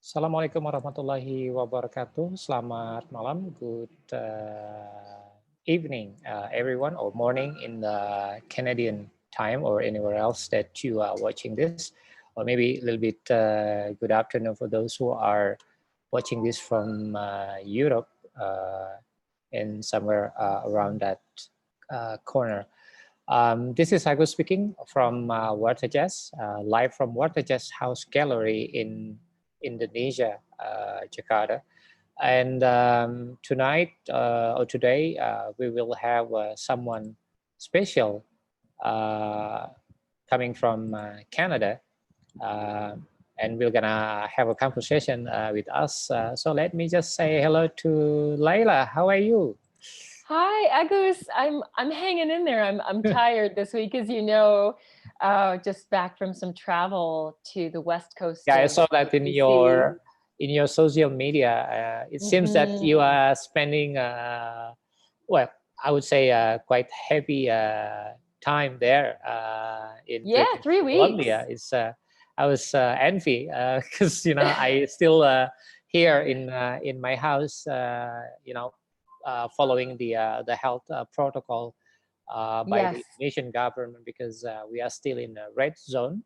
Assalamualaikum warahmatullahi wabarakatuh. Selamat malam, good evening, everyone, or morning in the Canadian time or anywhere else that you are watching this, or maybe a little bit good afternoon for those who are watching this from Europe and somewhere around that corner. This is Agus speaking from WartaJazz, live from WartaJazz House Gallery in Indonesia, Jakarta. And tonight or today, we will have someone special coming from Canada. And we're gonna have a conversation with us. So let me just say hello to Laila. How are you? Hi, Agus. I'm hanging in there. I'm tired this week, as you know. Just back from some travel to the west coast. Yeah, I of saw that in BC. your social media. It seems that you are spending well, I would say quite heavy time there in Yeah, British 3 weeks. Columbia. It's I was envy because I still here in my house. Following the health protocol by the Yes. Indonesian government because we are still in a red zone.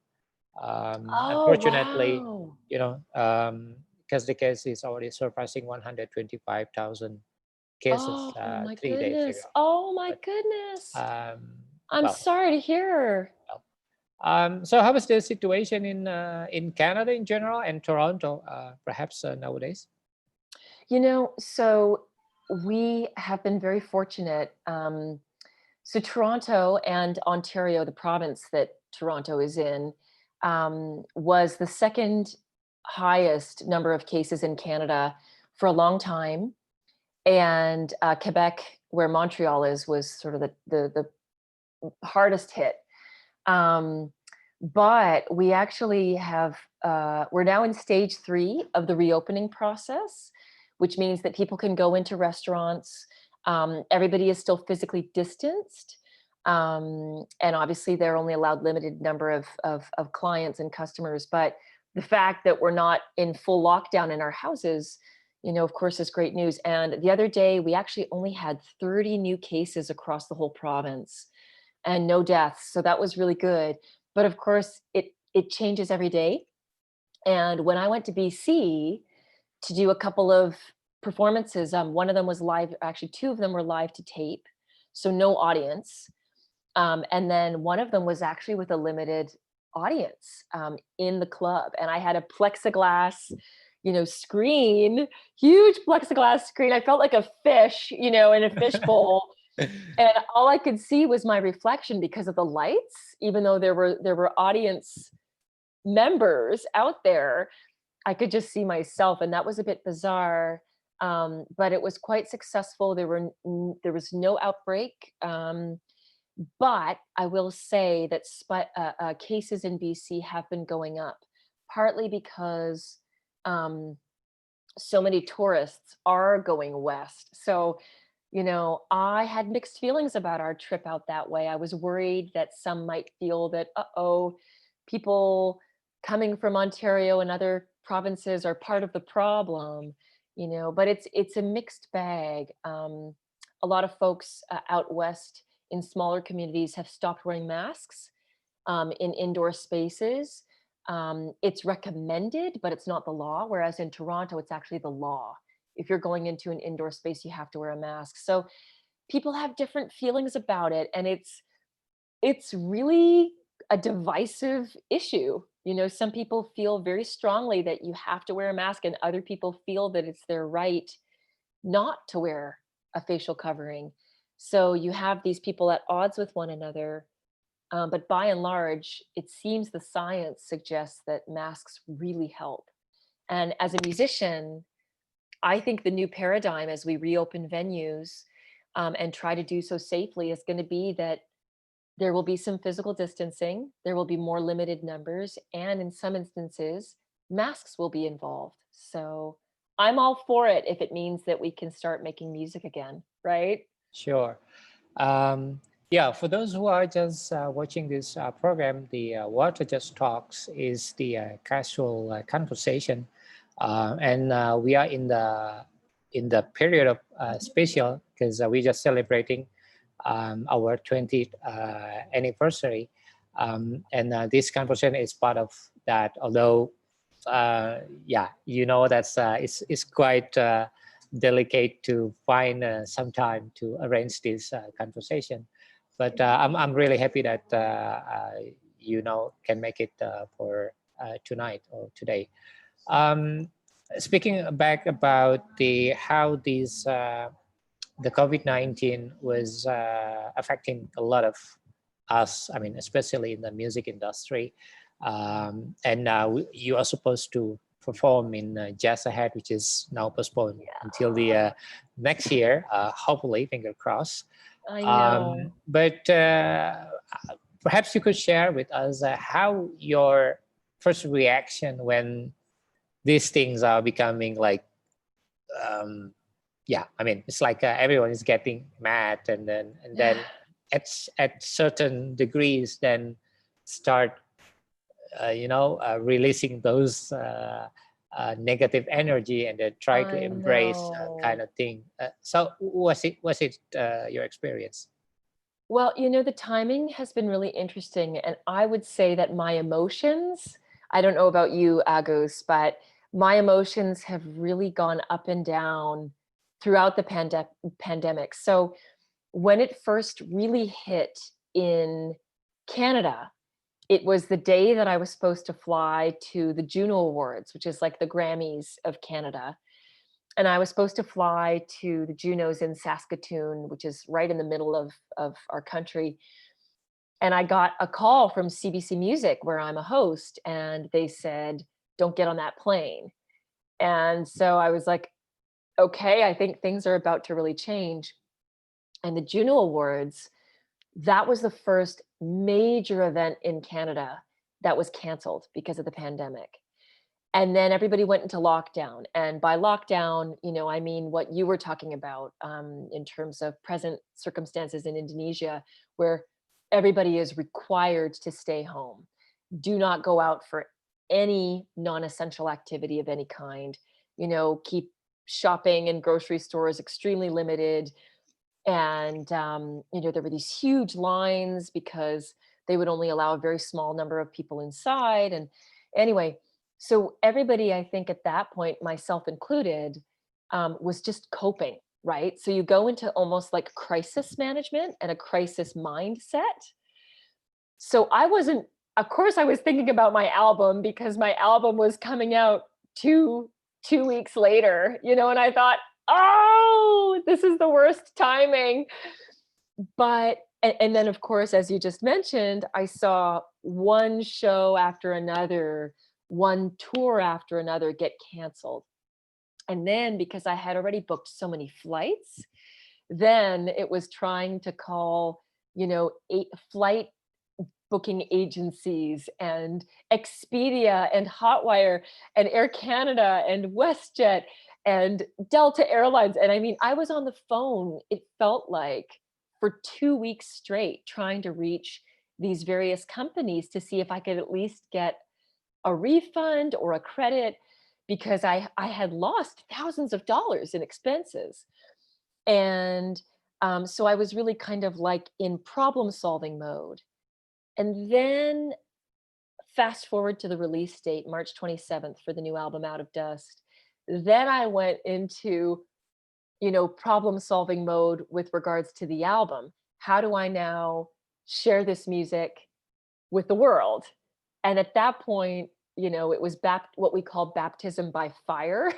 Oh, Unfortunately, wow. because the case is already surpassing 125,000 cases Oh, my 3 days ago. goodness. Oh, my But goodness. I'm well, sorry to hear. so how is the situation in Canada in general and Toronto, perhaps nowadays? So we have been very fortunate. So Toronto and Ontario, the province that Toronto is in, was the second highest number of cases in Canada for a long time. And Quebec, where Montreal is, was sort of the hardest hit. But we actually we're now in stage 3 of the reopening process, which means that people can go into restaurants. Everybody is still physically distanced. And obviously they're only allowed limited number of clients and customers. But the fact that we're not in full lockdown in our houses, of course, is great news. And the other day, we actually only had 30 new cases across the whole province and no deaths. So that was really good. But of course, it changes every day. And when I went to BC to do a couple of performances, one of them was live, actually 2 of them were live to tape, so no audience. And then one of them was actually with a limited audience in the club. And I had a plexiglass, screen, huge plexiglass screen. I felt like a fish, in a fishbowl. And all I could see was my reflection because of the lights, even though there were audience members out there. I could just see myself, and that was a bit bizarre. But it was quite successful. There was no outbreak. But I will say that cases in BC have been going up, partly because so many tourists are going west. So, I had mixed feelings about our trip out that way. I was worried that some might feel that, people coming from Ontario and other provinces are part of the problem, but it's a mixed bag. A lot of folks out west in smaller communities have stopped wearing masks in indoor spaces. It's recommended, but it's not the law. Whereas in Toronto, it's actually the law. If you're going into an indoor space, you have to wear a mask. So people have different feelings about it. And it's really a divisive issue. Some people feel very strongly that you have to wear a mask, and other people feel that it's their right not to wear a facial covering. So you have these people at odds with one another. But by and large, it seems the science suggests that masks really help. And as a musician, I think the new paradigm as we reopen venues and try to do so safely is going to be that there will be some physical distancing, there will be more limited numbers, and in some instances, masks will be involved. So I'm all for it if it means that we can start making music again, right? Sure. Yeah, for those who are just watching this program, the WartaJazz Talks is the casual conversation And we are in the period of special because we just celebrating our 20th anniversary, and this conversation is part of that. Although, yeah, you know, that's it's quite delicate to find some time to arrange this conversation. But I'm really happy that you know can make it for tonight or today. Um, Speaking back about the how these the COVID-19 was affecting a lot of us. I mean, especially in the music industry. And you are supposed to perform in Jazz Ahead, which is now postponed until the next year, hopefully, finger crossed. I know. But perhaps you could share with us how your first reaction when these things are becoming like um, yeah, I mean, it's like everyone is getting mad, and then at certain degrees, then start you know releasing those negative energy, and then try to I embrace kind know. of thing. So was it your experience? Well, you know, the timing has been really interesting. And I would say that my emotions, I don't know about you, Agus, but my emotions have really gone up and down throughout the pandemic. So when it first really hit in Canada, it was the day that I was supposed to fly to the Juno Awards, which is like the Grammys of Canada. And I was supposed to fly to the Junos in Saskatoon, which is right in the middle of our country. And I got a call from CBC Music, where I'm a host, and they said, "Don't get on that plane." And so I was like, okay, I think things are about to really change. And the Juno Awards, that was the first major event in Canada that was canceled because of the pandemic. And then everybody went into lockdown. And by lockdown, you know, I mean what you were talking about in terms of present circumstances in Indonesia, where everybody is required to stay home. Do not go out for any non-essential activity of any kind. You know, keep shopping and grocery stores extremely limited. And you know, there were these huge lines because they would only allow a very small number of people inside. And anyway, so everybody, I think at that point, myself included, was just coping, right? So you go into almost like crisis management and a crisis mindset. So I wasn't, of course, I was thinking about my album because my album was coming out two weeks later, you know, and I thought, oh, this is the worst timing. But and then of course, as you just mentioned, I saw one show after another, one tour after another get canceled. And then because I had already booked so many flights, then it was trying to call, you know, flight booking agencies and Expedia and Hotwire and Air Canada and WestJet and Delta Airlines. And I mean, I was on the phone, it felt like, for 2 weeks straight trying to reach these various companies to see if I could at least get a refund or a credit, because I had lost thousands of dollars in expenses. And so I was really kind of like in problem solving mode. And then fast forward to the release date, March 27th, for the new album Out of Dust. Then I went into, you know, problem solving mode with regards to the album. How do I now share this music with the world? And at that point, you know, it was what we call baptism by fire,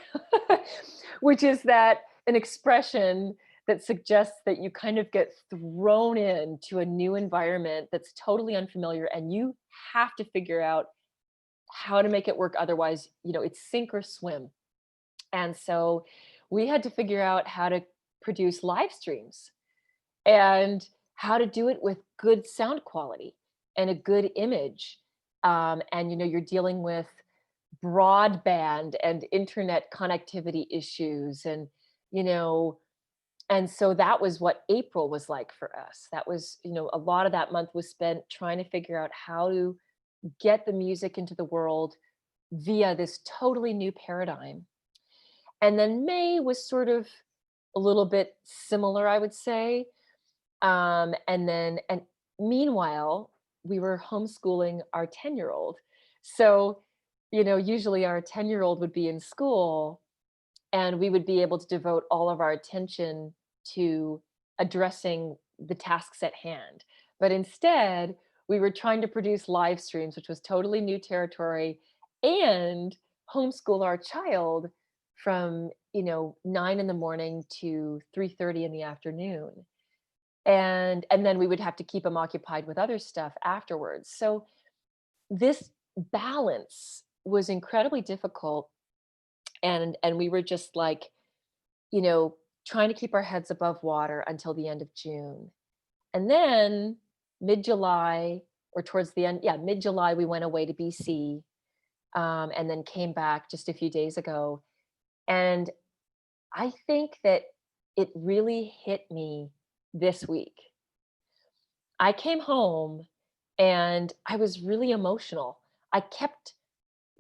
which is that an expression that suggests that you kind of get thrown into a new environment that's totally unfamiliar, and you have to figure out how to make it work. Otherwise, you know, it's sink or swim. And so we had to figure out how to produce live streams and how to do it with good sound quality and a good image. And, you know, you're dealing with broadband and internet connectivity issues, and, you know, and so that was what April was like for us. That was, you know, a lot of that month was spent trying to figure out how to get the music into the world via this totally new paradigm. And then May was sort of a little bit similar, I would say. And meanwhile, we were homeschooling our 10-year-old. So, usually our 10-year-old would be in school and we would be able to devote all of our attention to addressing the tasks at hand. But instead, we were trying to produce live streams, which was totally new territory, and homeschool our child from 9 in the morning to 3:30 in the afternoon. And then we would have to keep them occupied with other stuff afterwards. So this balance was incredibly difficult, and we were just like, trying to keep our heads above water until the end of June. And then mid-July, or towards the end, yeah, mid-July, we went away to BC, and then came back just a few days ago. And I think that it really hit me this week. I came home and I was really emotional. I kept,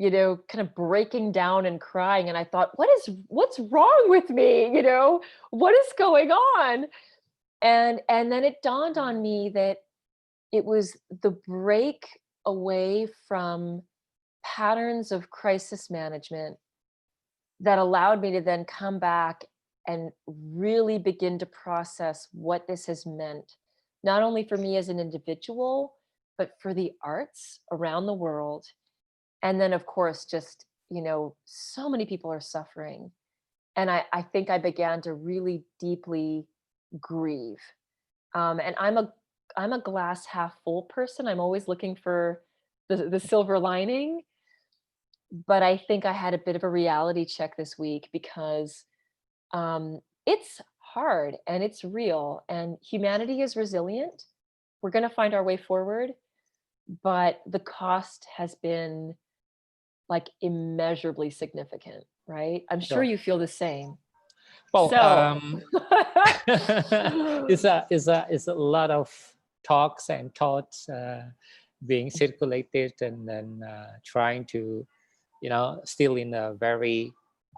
kind of breaking down and crying. And I thought, what's wrong with me? What is going on? And then it dawned on me that it was the break away from patterns of crisis management that allowed me to then come back and really begin to process what this has meant, not only for me as an individual, but for the arts around the world. And then, of course, just, so many people are suffering. And I think I began to really deeply grieve. And I'm a glass half full person. I'm always looking for the silver lining. But I think I had a bit of a reality check this week because it's hard and it's real, and humanity is resilient. We're going to find our way forward, but the cost has been like immeasurably significant, right? I'm sure Sure. you feel the same. Well, So, it's a lot of talks and thoughts being circulated, and then trying to, still in a very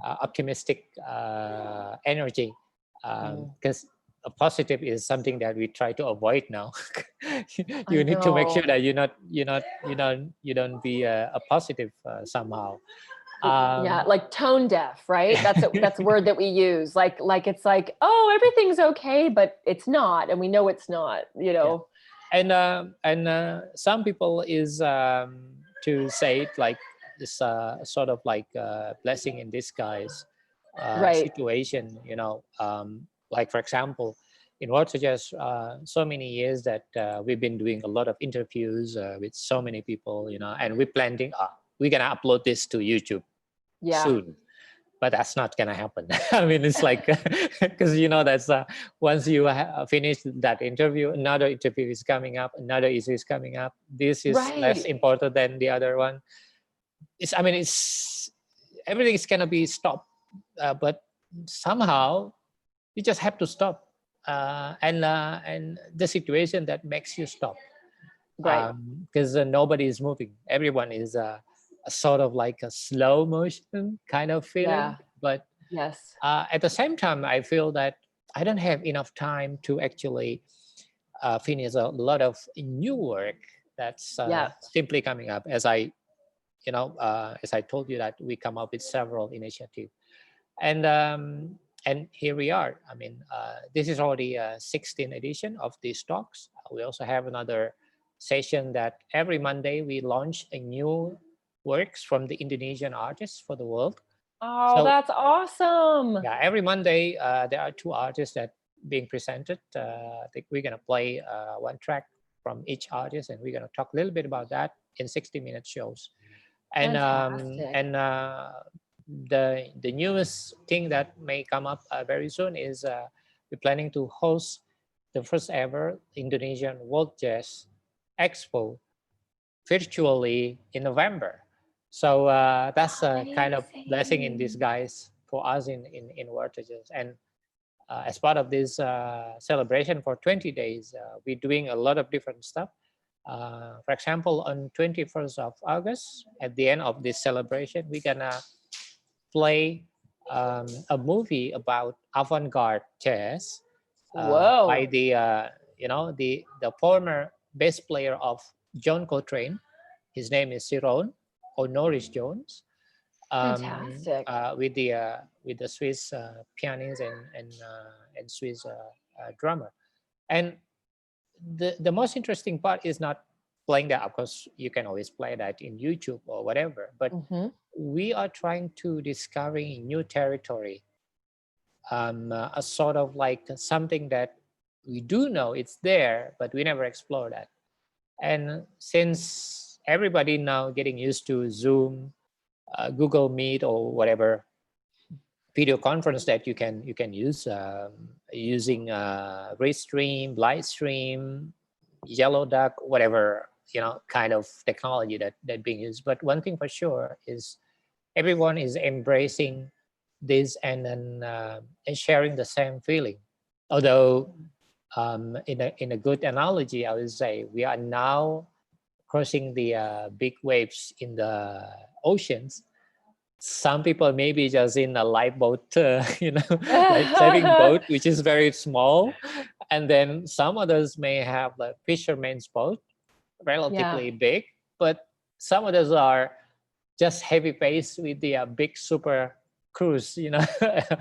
optimistic energy, because a positive is something that we try to avoid now. I You need to make sure know. that you don't be a positive somehow. Yeah, like tone deaf, right? That's a word that we use. Like it's like, oh, everything's okay, but it's not, and we know it's not. Yeah. And some people is to say it like this sort of like blessing in disguise Right. situation, like for example, in WartaJazz, so many years that we've been doing a lot of interviews with so many people, and we're planning, we're gonna upload this to YouTube Yeah. soon, but that's not gonna happen. I mean, it's like, because that's once you finish that interview, another interview is coming up, another issue is coming up. This is less Right. important than the other one. It's everything is gonna be stopped, but somehow you just have to stop, and the situation that makes you stop, Right. because nobody is moving. Everyone is a sort of like a slow motion kind of feeling. Yeah. But Yes. at the same time, I feel that I don't have enough time to actually finish a lot of new work that's Yeah. simply coming up. As I told you, that we come up with several initiatives, and here we are. I mean, this is already a 16th edition of these talks. We also have another session that every Monday we launch a new works from the Indonesian artists for the world. Oh, So that's awesome. yeah, every Monday there are two artists that being presented. I think we're gonna play one track from each artist, and we're gonna talk a little bit about that in 60-minute shows. And Fantastic. the newest thing that may come up very soon is we're planning to host the first ever Indonesian WartaJazz Expo virtually in November. So that's a kind of blessing in Amazing. disguise for us in WartaJazz. And as part of this celebration for 20 days, we're doing a lot of different stuff. For example, on 21st of August, at the end of this celebration, we're gonna play a movie about avant-garde jazz by Whoa, the former bass player of John Coltrane. His name is Cyrone or Norris Jones, fantastic. with the Swiss pianist and Swiss drummer. And the most interesting part is not playing that. Of course, you can always play that in YouTube or whatever. But Hmm. we are trying to discovering new territory, a sort of like something that we do know it's there, but we never explore that. And since everybody now getting used to Zoom, Google Meet, or whatever video conference that you can use, using Restream, Lightstream, Yellow Duck, whatever kind of technology that being used. But one thing for sure is everyone is embracing this and sharing the same feeling. Although in a good analogy, I would say we are now crossing the big waves in the oceans. Some people maybe just in a lifeboat, like saving boat, which is very small, and then some others may have a fisherman's boat, Yeah, relatively big, but some others are just heavy pace with the big super cruise,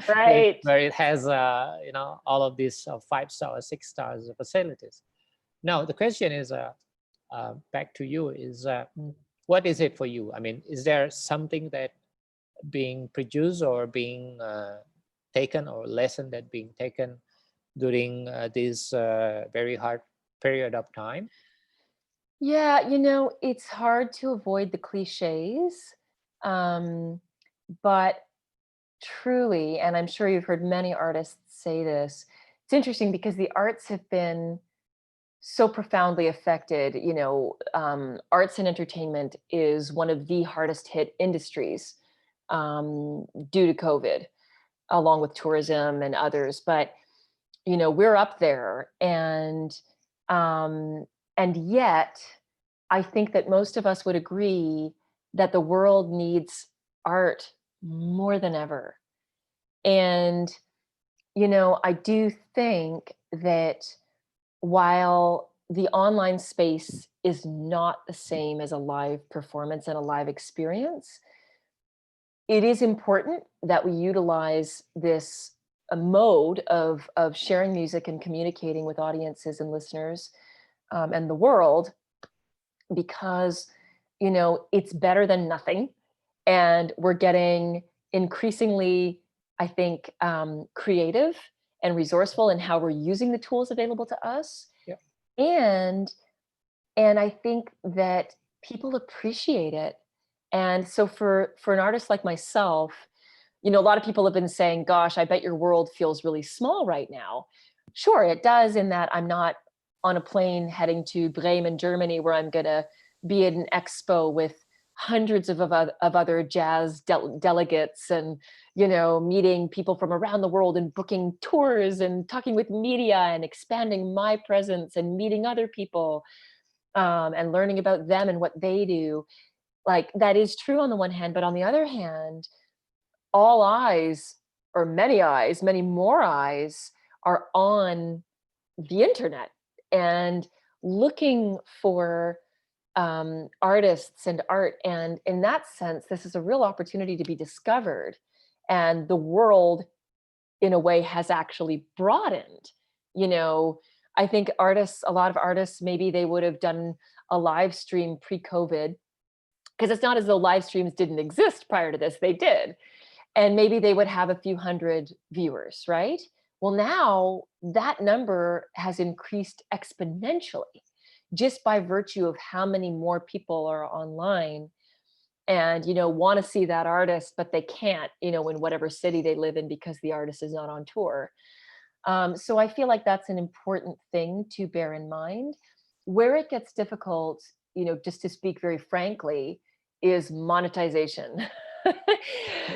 right. where it has all of these 5 star, 6 stars facilities. Now the question is, back to you, is what is it for you? I mean, is there something that being produced or being taken, or lesson that being taken during this very hard period of time? Yeah, it's hard to avoid the cliches. Um, but truly, and I'm sure you've heard many artists say this, it's interesting because the arts have been so profoundly affected. Arts and entertainment is one of the hardest hit industries due to COVID, along with tourism and others. But we're up there, um, and yet, I think that most of us would agree that the world needs art more than ever. And I do think that while the online space is not the same as a live performance and a live experience, it is important that we utilize this mode of sharing music and communicating with audiences and listeners, and the world, because it's better than nothing, and we're getting increasingly, I think, creative and resourceful in how we're using the tools available to us. Yeah. And I think that people appreciate it. And so for an artist like myself, a lot of people have been saying, gosh, I bet your world feels really small right now. Sure, it does, in that I'm not on a plane heading to Bremen, Germany, where I'm going to be at an expo with hundreds of other jazz delegates, and meeting people from around the world and booking tours and talking with media and expanding my presence and meeting other people, and learning about them and what they do. Like, that is true on the one hand, but on the other hand, all eyes, or many more eyes, are on the internet and looking for artists and art. And in that sense, this is a real opportunity to be discovered. And the world, in a way, has actually broadened. I think a lot of artists, maybe they would have done a live stream pre-COVID, because it's not as though live streams didn't exist prior to this, they did. And maybe they would have a few hundred viewers, right? Well, now that number has increased exponentially, just by virtue of how many more people are online and want to see that artist, but they can't, in whatever city they live in, because the artist is not on tour. So I feel like that's an important thing to bear in mind. Where it gets difficult, just to speak very frankly, is monetization.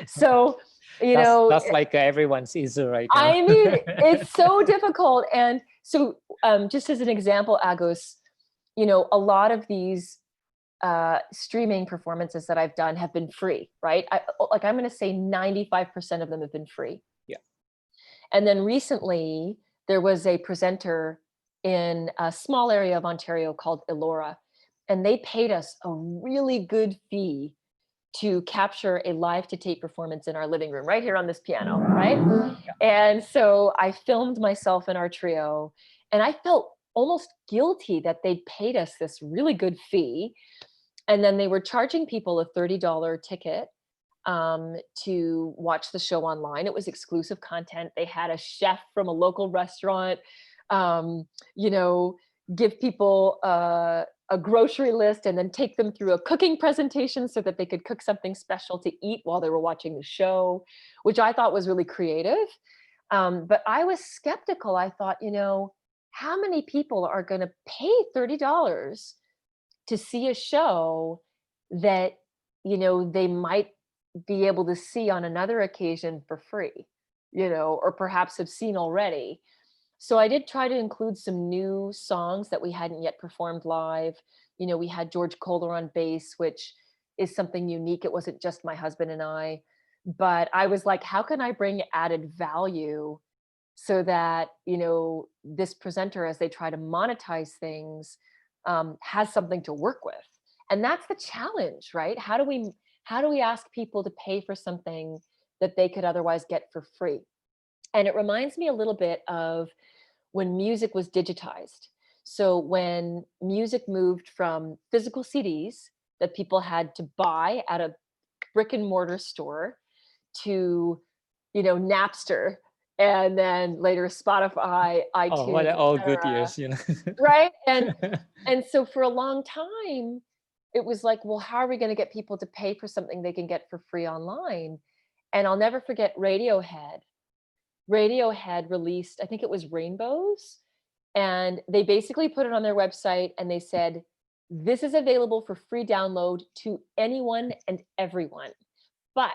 So, That's like everyone's issue right now. I mean, it's so difficult. And so, just as an example, Agos, a lot of these streaming performances that I've done have been free, right? I'm going to say 95% of them have been free. Yeah. And then recently there was a presenter in a small area of Ontario called Elora, and they paid us a really good fee to capture a live to tape performance in our living room right here on this piano, right? And so I filmed myself in our trio, and I felt almost guilty that they paid us this really good fee. And then they were charging people a $30 ticket to watch the show online. It was exclusive content. They had a chef from a local restaurant, um, you know, give people a grocery list and then take them through a cooking presentation so that they could cook something special to eat while they were watching the show, which I thought was really creative. But I was skeptical. I thought, how many people are going to pay $30 to see a show that, they might be able to see on another occasion for free, or perhaps have seen already. So I did try to include some new songs that we hadn't yet performed live. We had George Kohler on bass, which is something unique. It wasn't just my husband and I, but I was like, how can I bring added value so that, this presenter, as they try to monetize things, has something to work with? And that's the challenge, right? How do we ask people to pay for something that they could otherwise get for free? And it reminds me a little bit of when music was digitized. So when music moved from physical CDs that people had to buy at a brick and mortar store to, Napster, and then later Spotify, Oh, what iTunes, all good etc. years, you know. Right? And so for a long time, it was like, well, how are we going to get people to pay for something they can get for free online? And I'll never forget Radiohead. Radiohead released, I think it was Rainbows, and they basically put it on their website and they said, this is available for free download to anyone and everyone. But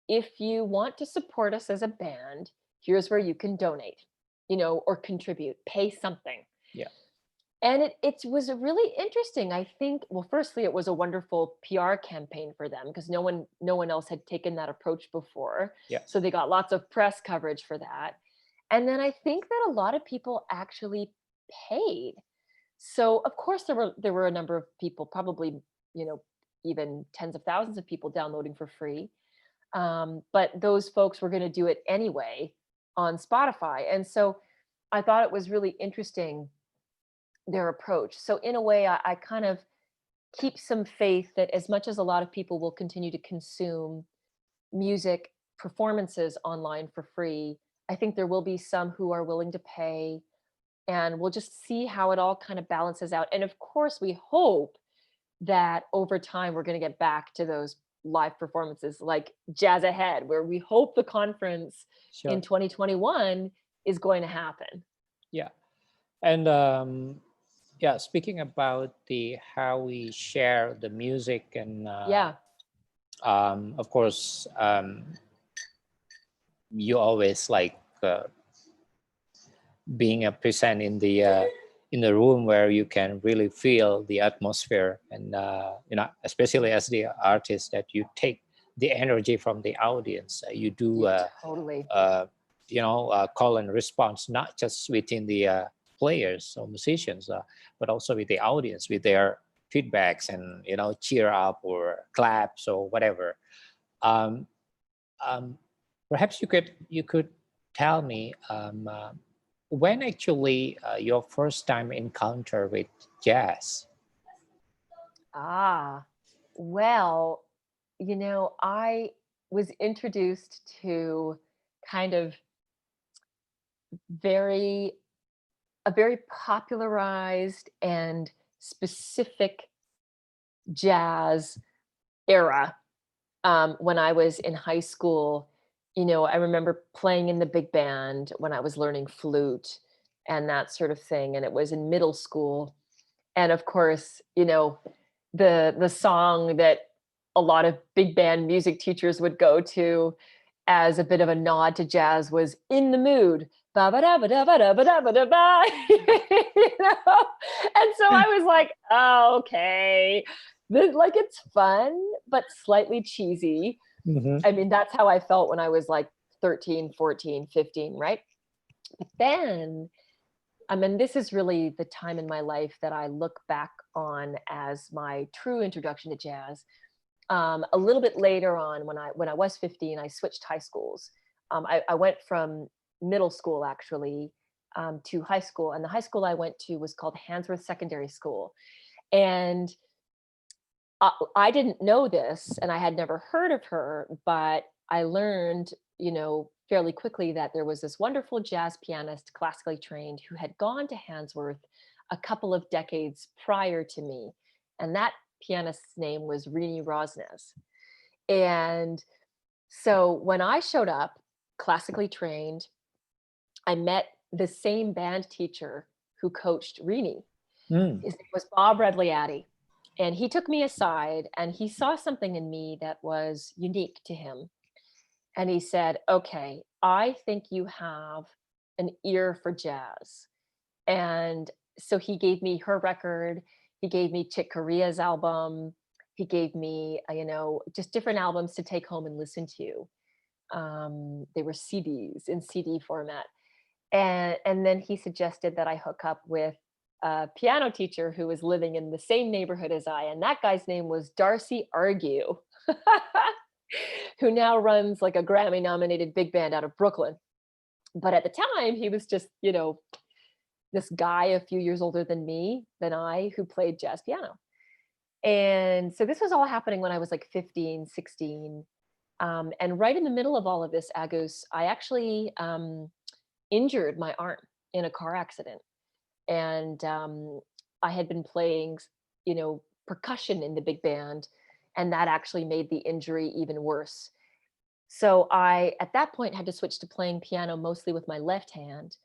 if you want to support us as a band, here's where you can donate, or contribute, pay something. Yeah. And it was a really interesting, I think, well, firstly, it was a wonderful PR campaign for them because no one else had taken that approach before. Yeah. So they got lots of press coverage for that. And then I think that a lot of people actually paid. So of course there were a number of people, probably, even tens of thousands of people downloading for free. But those folks were going to do it anyway on Spotify. And so I thought it was really interesting, their approach. So in a way, I kind of keep some faith that as much as a lot of people will continue to consume music performances online for free, I think there will be some who are willing to pay, and we'll just see how it all kind of balances out. And of course, we hope that over time we're going to get back to those live performances like Jazz Ahead, where we hope the conference in Sure. 2021 is going to happen. Yeah. And yeah, speaking about the how we share the music and Yeah. of course, you always like being a present in the room where you can really feel the atmosphere, and especially as the artist, that you take the energy from the audience. You do Totally. call and response, not just within the players or musicians, but also with the audience, with their feedbacks and cheer up or claps or whatever. Um, Perhaps you could tell me when actually your first time encounter with jazz. Well, I was introduced to kind of very a very popularized and specific jazz era when I was in high school. I remember playing in the big band when I was learning flute and that sort of thing. And it was in middle school. And of course, the song that a lot of big band music teachers would go to as a bit of a nod to jazz was "In the Mood" ba ba da ba da ba da ba da ba da ba, you know? And so I was like, oh, okay, like it's fun, but slightly cheesy. Mhm. I mean, that's how I felt when I was like 13, 14, 15, right? But then, I mean, this is really the time in my life that I look back on as my true introduction to jazz. A little bit later on, when I was 15, I switched high schools. I went from middle school actually to high school, and the high school I went to was called Handsworth Secondary School. And I didn't know this, and I had never heard of her, but I learned, fairly quickly that there was this wonderful jazz pianist, classically trained, who had gone to Handsworth a couple of decades prior to me, and that pianist's name was Rini Rosnes. And so when I showed up, classically trained, I met the same band teacher who coached Rini. Mm. His name was Bob Redliaddy. And he took me aside and he saw something in me that was unique to him. And he said, okay, I think you have an ear for jazz. And so he gave me her record. He gave me Chick Corea's album. He gave me, just different albums to take home and listen to. They were CDs in CD format. And then he suggested that I hook up with a piano teacher who was living in the same neighborhood as I, and that guy's name was Darcy Argue, who now runs like a Grammy nominated big band out of Brooklyn. But at the time, he was just, this guy a few years older than I, who played jazz piano. And so this was all happening when I was like 15, 16. And right in the middle of all of this, Agus, I actually injured my arm in a car accident. And I had been playing, percussion in the big band, and that actually made the injury even worse. So I, at that point, had to switch to playing piano mostly with my left hand.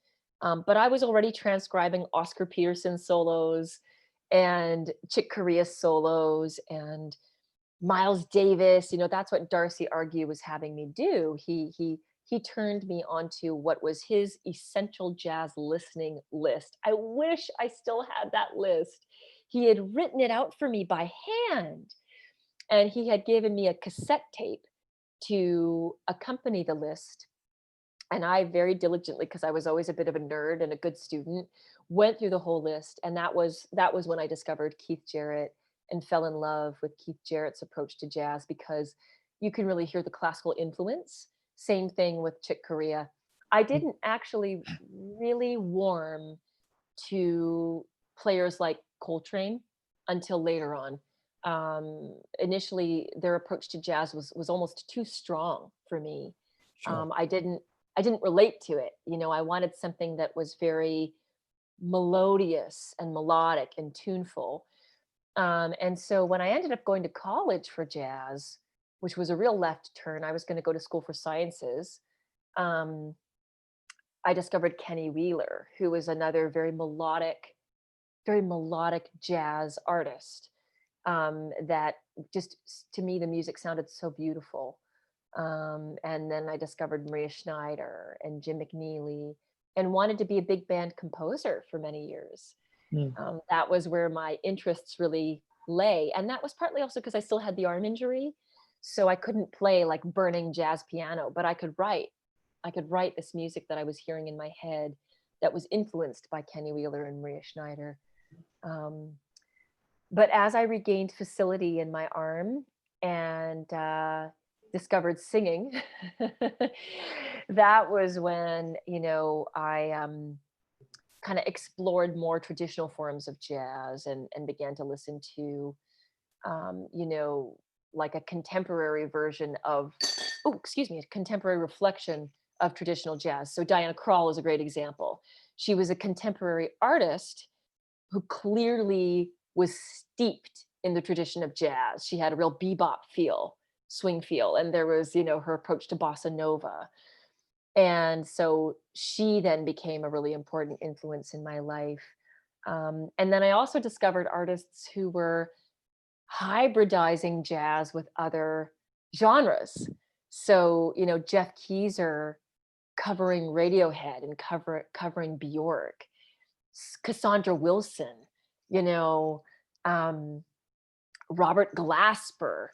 But I was already transcribing Oscar Peterson solos and Chick Corea solos and Miles Davis. That's what Darcy Argue was having me do. He turned me onto what was his essential jazz listening list. I wish I still had that list. He had written it out for me by hand, and he had given me a cassette tape to accompany the list. And I very diligently, because I was always a bit of a nerd and a good student, went through the whole list. And that was when I discovered Keith Jarrett and fell in love with Keith Jarrett's approach to jazz, because you can really hear the classical influence. Same thing with Chick Corea. I didn't actually really warm to players like Coltrane until later on. Initially, their approach to jazz was almost too strong for me. Sure. I didn't relate to it. I wanted something that was very melodious and melodic and tuneful. And so when I ended up going to college for jazz, which was a real left turn, I was going to go to school for sciences. Um, I discovered Kenny Wheeler, who was another very melodic jazz artist. That just, to me, the music sounded so beautiful. And then I discovered Maria Schneider and Jim McNeely, and wanted to be a big band composer for many years. Mm. That was where my interests really lay. And that was partly also because I still had the arm injury. So I couldn't play like burning jazz piano, but I could write. I could write this music that I was hearing in my head that was influenced by Kenny Wheeler and Maria Schneider. Um, but as I regained facility in my arm and discovered singing, that was when, I kind of explored more traditional forms of jazz and began to listen to, um, you know, like a contemporary version of, oh, excuse me, a contemporary reflection of traditional jazz. So Diana Krall is a great example. She was a contemporary artist who clearly was steeped in the tradition of jazz. She had a real bebop feel, swing feel, and there was, her approach to bossa nova. And so she then became a really important influence in my life. And then I also discovered artists who were hybridizing jazz with other genres. So, Jeff Keezer covering Radiohead and covering Bjork, Cassandra Wilson, you know, um, Robert Glasper,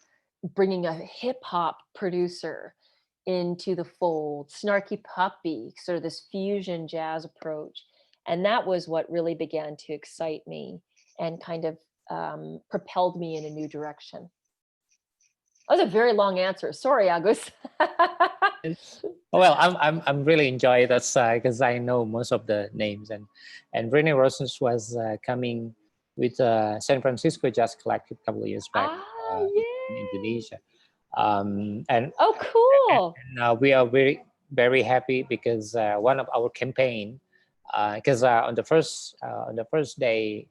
bringing a hip hop producer into the fold, Snarky Puppy, sort of this fusion jazz approach. And that was what really began to excite me and kind of propelled me in a new direction. That was a very long answer. Sorry, Agus. Well, I'm really enjoy that because I know most of the names, and Renee Rosens was coming with San Francisco Jazz Collective a couple of years back in Yay. Indonesia, and Oh, cool. we are very happy because one of our campaign, because on the first day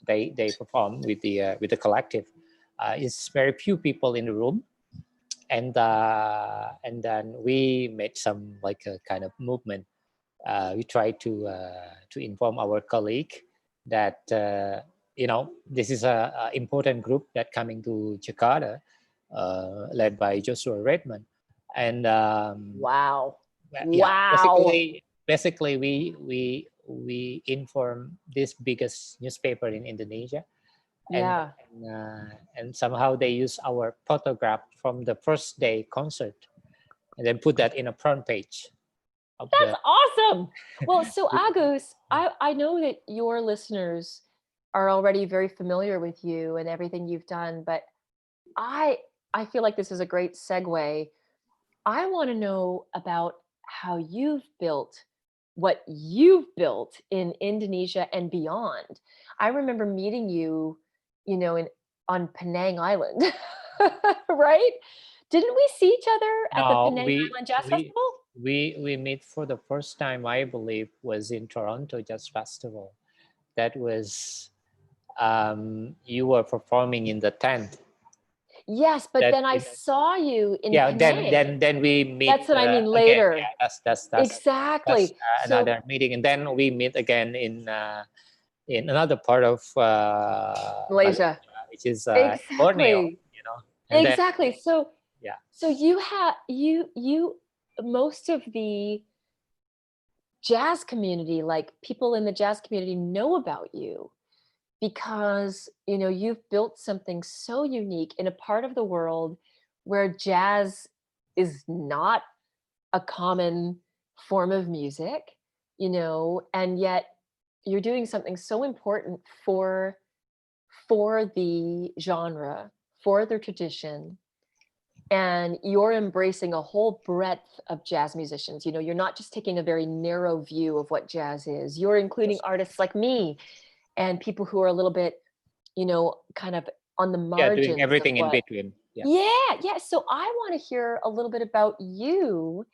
they perform with the collective, it's very few people in the room, and then we made some like a kind of movement. We try to inform our colleague that this is a important group that coming to Jakarta, led by Joshua Redmond, and Wow. yeah, Wow. basically we inform this biggest newspaper in Indonesia, and Yeah. and somehow they use our photograph from the first day concert and then put that in a front page of That's the awesome. Well, so Agus, I know that your listeners are already very familiar with you and everything you've done, but I I feel like this is a great segue. I want to know about how you've built what you've built in Indonesia and beyond. I remember meeting you, in on Penang Island, right? Didn't we see each other at the no Penang Island Jazz we Festival? we meet for the first time, I believe, was in Toronto Jazz Festival. That was you were performing in the tent. Yes, but That then I saw you in yeah, Penang. then we meet That's what I mean again. later. Yeah, that's Exactly. So another meeting, and then we meet again in another part of Malaysia. Malaysia, which is Borneo. Exactly. And then Exactly. So yeah, so you had you most of the jazz community, like people in the jazz community know about you because, you've built something so unique in a part of the world where jazz is not a common form of music, and yet you're doing something so important for the genre, for the tradition, and you're embracing a whole breadth of jazz musicians. You're not just taking a very narrow view of what jazz is. You're including artists like me and people who are a little bit, kind of on the yeah, doing margins of everything in what. between. Yeah. Yeah. So I want to hear a little bit about you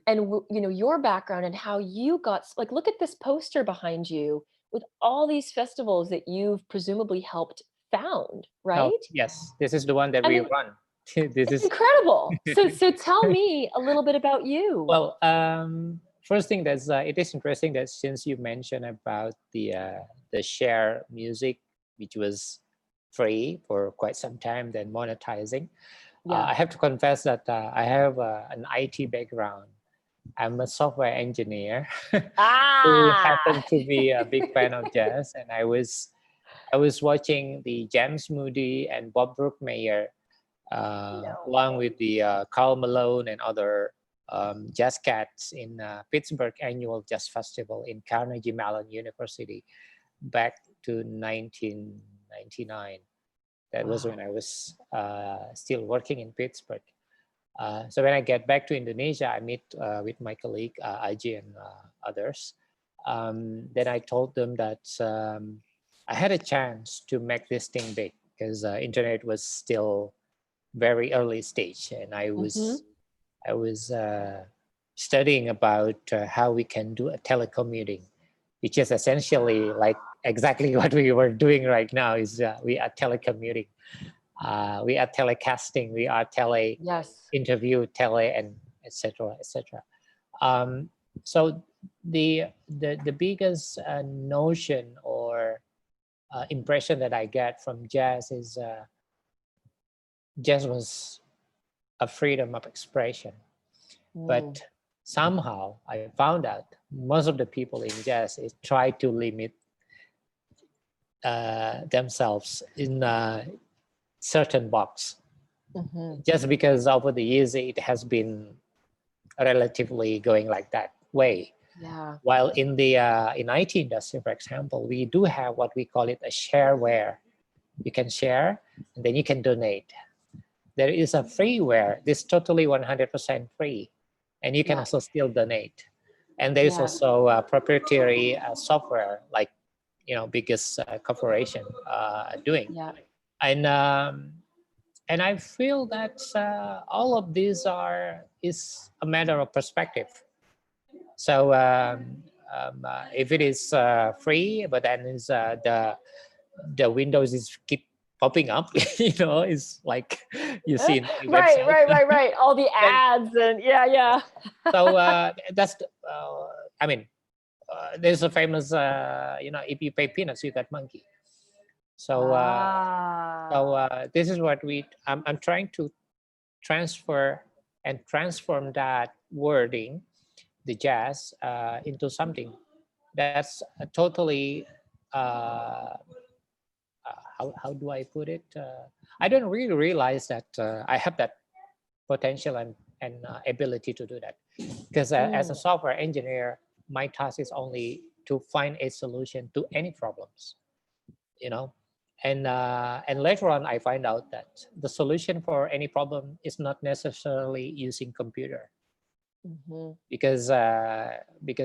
and your background and how you got, like, look at this poster behind you with all these festivals that you've presumably helped found, No, right? yes, this is the one that I we mean, run. This it's is incredible. So tell me a little bit about you. well. First thing that's it is interesting that since you mentioned about the share music, which was free for quite some time, then monetizing. Yeah. I have to confess that I have an IT background. I'm a software engineer who Ah. happened to be a big fan of jazz, and I was watching the James Moody and Bob Brookmeyer, No along way. with the Carl Malone and other jazz cats in Pittsburgh Annual Jazz Festival in Carnegie Mellon University back to 1999. That was when Wow. I was still working in Pittsburgh. So when I get back to Indonesia, I meet with my colleague Aji and others. Then I told them that I had a chance to make this thing big because internet was still very early stage, and Hmm. I was studying about how we can do a telecommuting, which is essentially like exactly what we were doing right now. Is we are telecommuting, we are telecasting, we are tele Yes. interview, tele, and etc. etc. Um, so the biggest notion or impression that I get from jazz is jazz was a freedom of expression. Mm. But somehow I found out most of the people in jazz is try to limit themselves in a certain box, Mhm. just because over the years it has been relatively going like that way. Yeah. While in the in IT industry, for example, we do have what we call it a shareware. You can share and then you can donate. There is a freeware. This totally 100% free, and you can Yeah. also still donate. And there is Yeah. also proprietary software, like biggest corporation doing. Yeah. And and I feel that all of these is a matter of perspective. So if it is free, but then is the windows is keep popping up, it's like you see in many Right, websites. right, right, right. All the Then ads and yeah, yeah. so that's I mean, there's a famous if you pay peanuts you get monkey. So this is what I'm trying to transfer and transform that wording, the jazz, into something that's totally how do I put it? I don't really realize that I have that potential and ability to do that, because as a Mm. software engineer, my task is only to find a solution to any problems, you know. And later on, I find out that the solution for any problem is not necessarily using computer, Mhm. because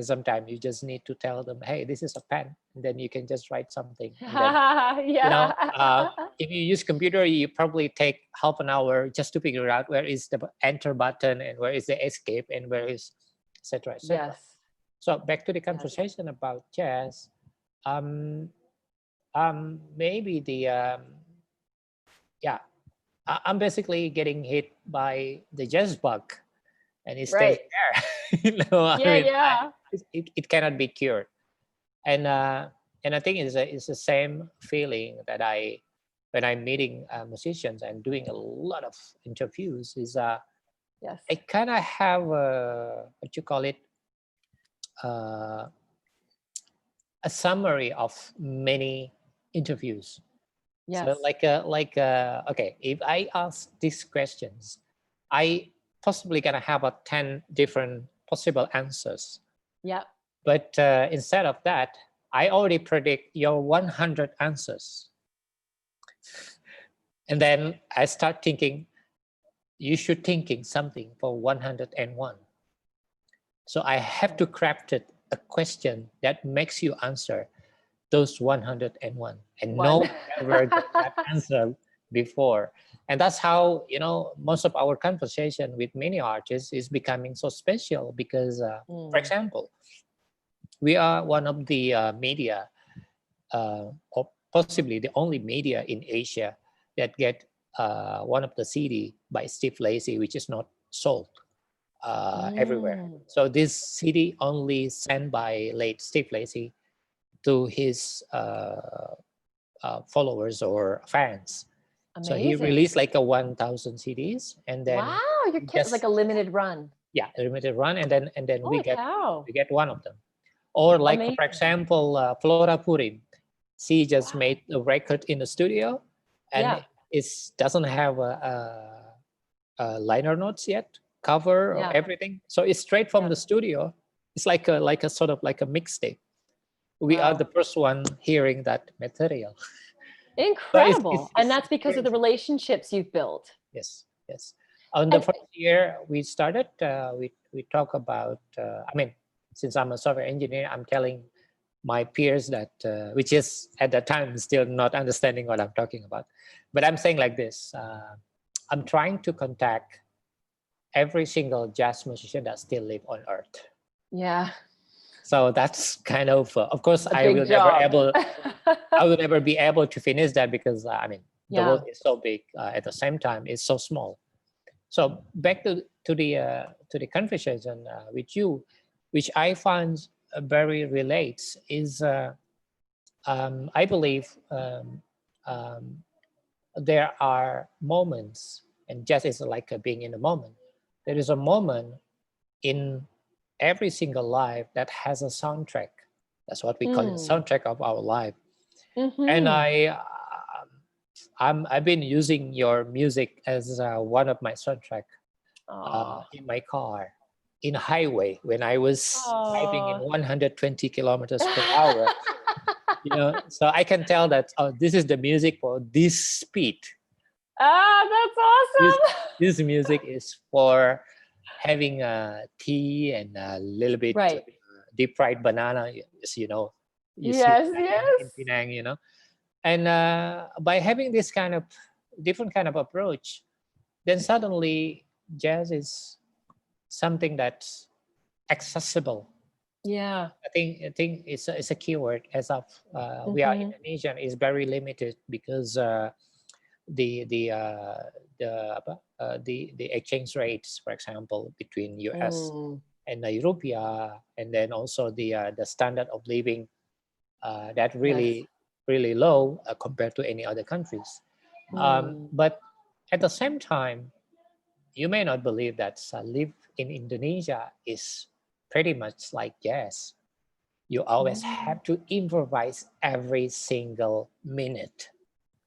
sometimes you just need to tell them, hey, this is a pen, and then you can just write something, and then Yeah. if you use computer, you probably take half an hour just to figure out where is the enter button and where is the escape and where is etc etc. Yes. So back to the Yes. conversation about jazz. um Maybe the yeah, I'm basically getting hit by the jazz bug, and it stays Right. there. I Yeah, mean, yeah. it cannot be cured. And I think it's the same feeling that I when I'm meeting musicians and doing a lot of interviews is Yes. I kind of have what you call it, uh, a summary of many interviews. So Yes. okay, if I ask these questions, I possibly gonna have a 10 different possible answers. Yep. But instead of that, I already predict your 100 answers. And then I start thinking, you should thinking something for 101. So I have to craft it a question that makes you answer those 101. And no One. one ever got that answer before. And that's how, most of our conversation with many artists is becoming so special because, for Mm. example, we are one of the media, or possibly the only media in Asia that get one of the CD by Steve Lacy, which is not sold everywhere. Mm. So this CD only sent by late Steve Lacy to his followers or fans. So he Amazing. released like a 1,000 CDs, and then Wow, you're we kidding. Like just a limited run. yeah, a limited run, and then we Holy get cow. we get one of them. Or like for Amazing. example, Flora Purim, she just Wow. made a record in the studio, and Yeah. it doesn't have liner notes yet, cover or Yeah. everything. So it's straight from Yeah. the studio. It's like a sort of like a mixtape. We are the Wow. first one hearing that material. So Incredible. And it's that's because of the crazy. relationships you've built. Yes, yes. On the And first year we started, we talk about. I mean, since I'm a software engineer, I'm telling my peers that, which is at that time still not understanding what I'm talking about, but I'm saying like this: I'm trying to contact every single jazz musician that still live on Earth. yeah, So that's kind of course, a big job. I will never be able to finish that because I mean the Yeah. world is so big. At the same time, it's so small. So back to the conversation with you, which I find very relates is I believe there are moments, and jazz is like being in a moment. There is a moment in every single life that has a soundtrack. That's what we call it, Mm. soundtrack of our life. And Mm-hmm. I've been using your music as one of my soundtrack Oh. in my car, in highway when I was driving in Oh. 120 kilometers per hour. So I can tell that, oh, this is the music for this speed. Ah, that's This awesome. this music is for having tea and a little bit Right. deep fried banana. As you see Yes, that in yes. Penang. And by having this kind of different kind of approach, then suddenly jazz is something that's accessible. Yeah. I think it's a keyword. As of we are Mm-hmm. Indonesian, is very limited because the the uh, the exchange rates, for example, between US Mm. and the Europea, and then also the standard of living that Yes. really low compared to any other countries. Mm. But at the same time, you may not believe that live in Indonesia is pretty much like jazz. You always Mm. have to improvise every single minute.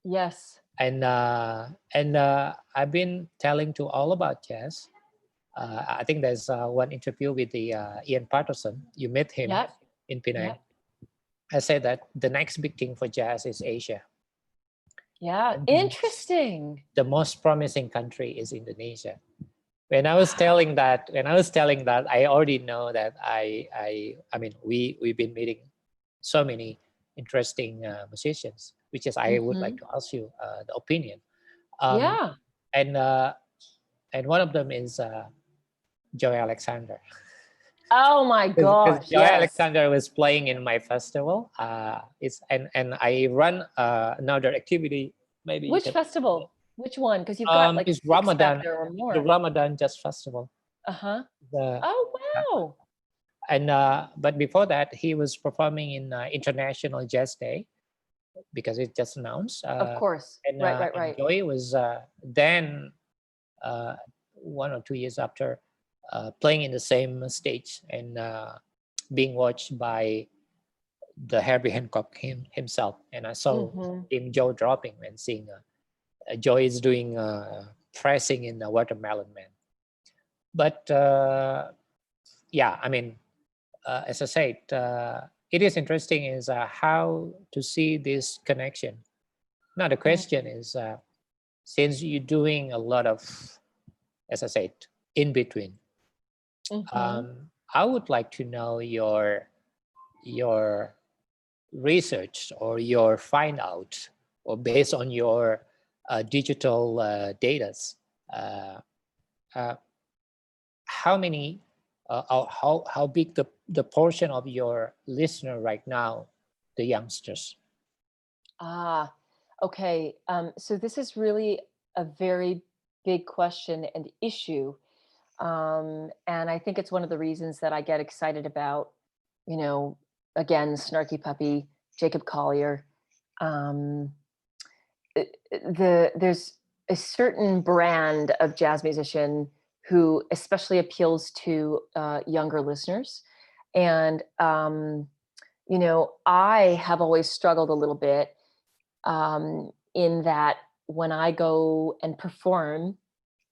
Yes. And I've been telling to all about jazz. I think there's one interview with the Ian Patterson. You met him Yep. in Penang. Yep. I said that the next big thing for jazz is Asia, Yeah. and Interesting. the most promising country is Indonesia. Wow. When I was telling that, I already know that I mean we've been meeting so many interesting musicians, which is I would like Mm-hmm. to ask you the opinion. Um, Yeah. and and one of them is Joy Alexander. Oh my Because gosh. Joy Yes. Alexander was playing in my festival. It's and I run another activity. Maybe you Which can. festival? Which one? Because you've got like It's six back Ramadan. there or It's the more. Ramadan Jazz Festival. Uh-huh. The Oh, wow. and But before that, he was performing in International Jazz Day because it just announced. Of course. Right, right, And right. Joy was then 1 or 2 years after playing in the same stage and being watched by the Herbie Hancock himself. And I saw Mm-hmm. him jaw dropping when seeing Joy is doing pressing in the Watermelon Man. But yeah, I mean, as I said, it is interesting is how to see this connection. Now the question is, since you're doing a lot of, as I said, in between, Mm-hmm. I would like to know your research or your find out, or based on your digital data, uh, uh, how many how big the portion of your listener right now, the youngsters. Ah, okay. So this is really a very big question and issue. And I think it's one of the reasons that I get excited about, you know, again, Snarky Puppy, Jacob Collier. Um, there's a certain brand of jazz musician who especially appeals to younger listeners. And, I have always struggled a little bit in that when I go and perform,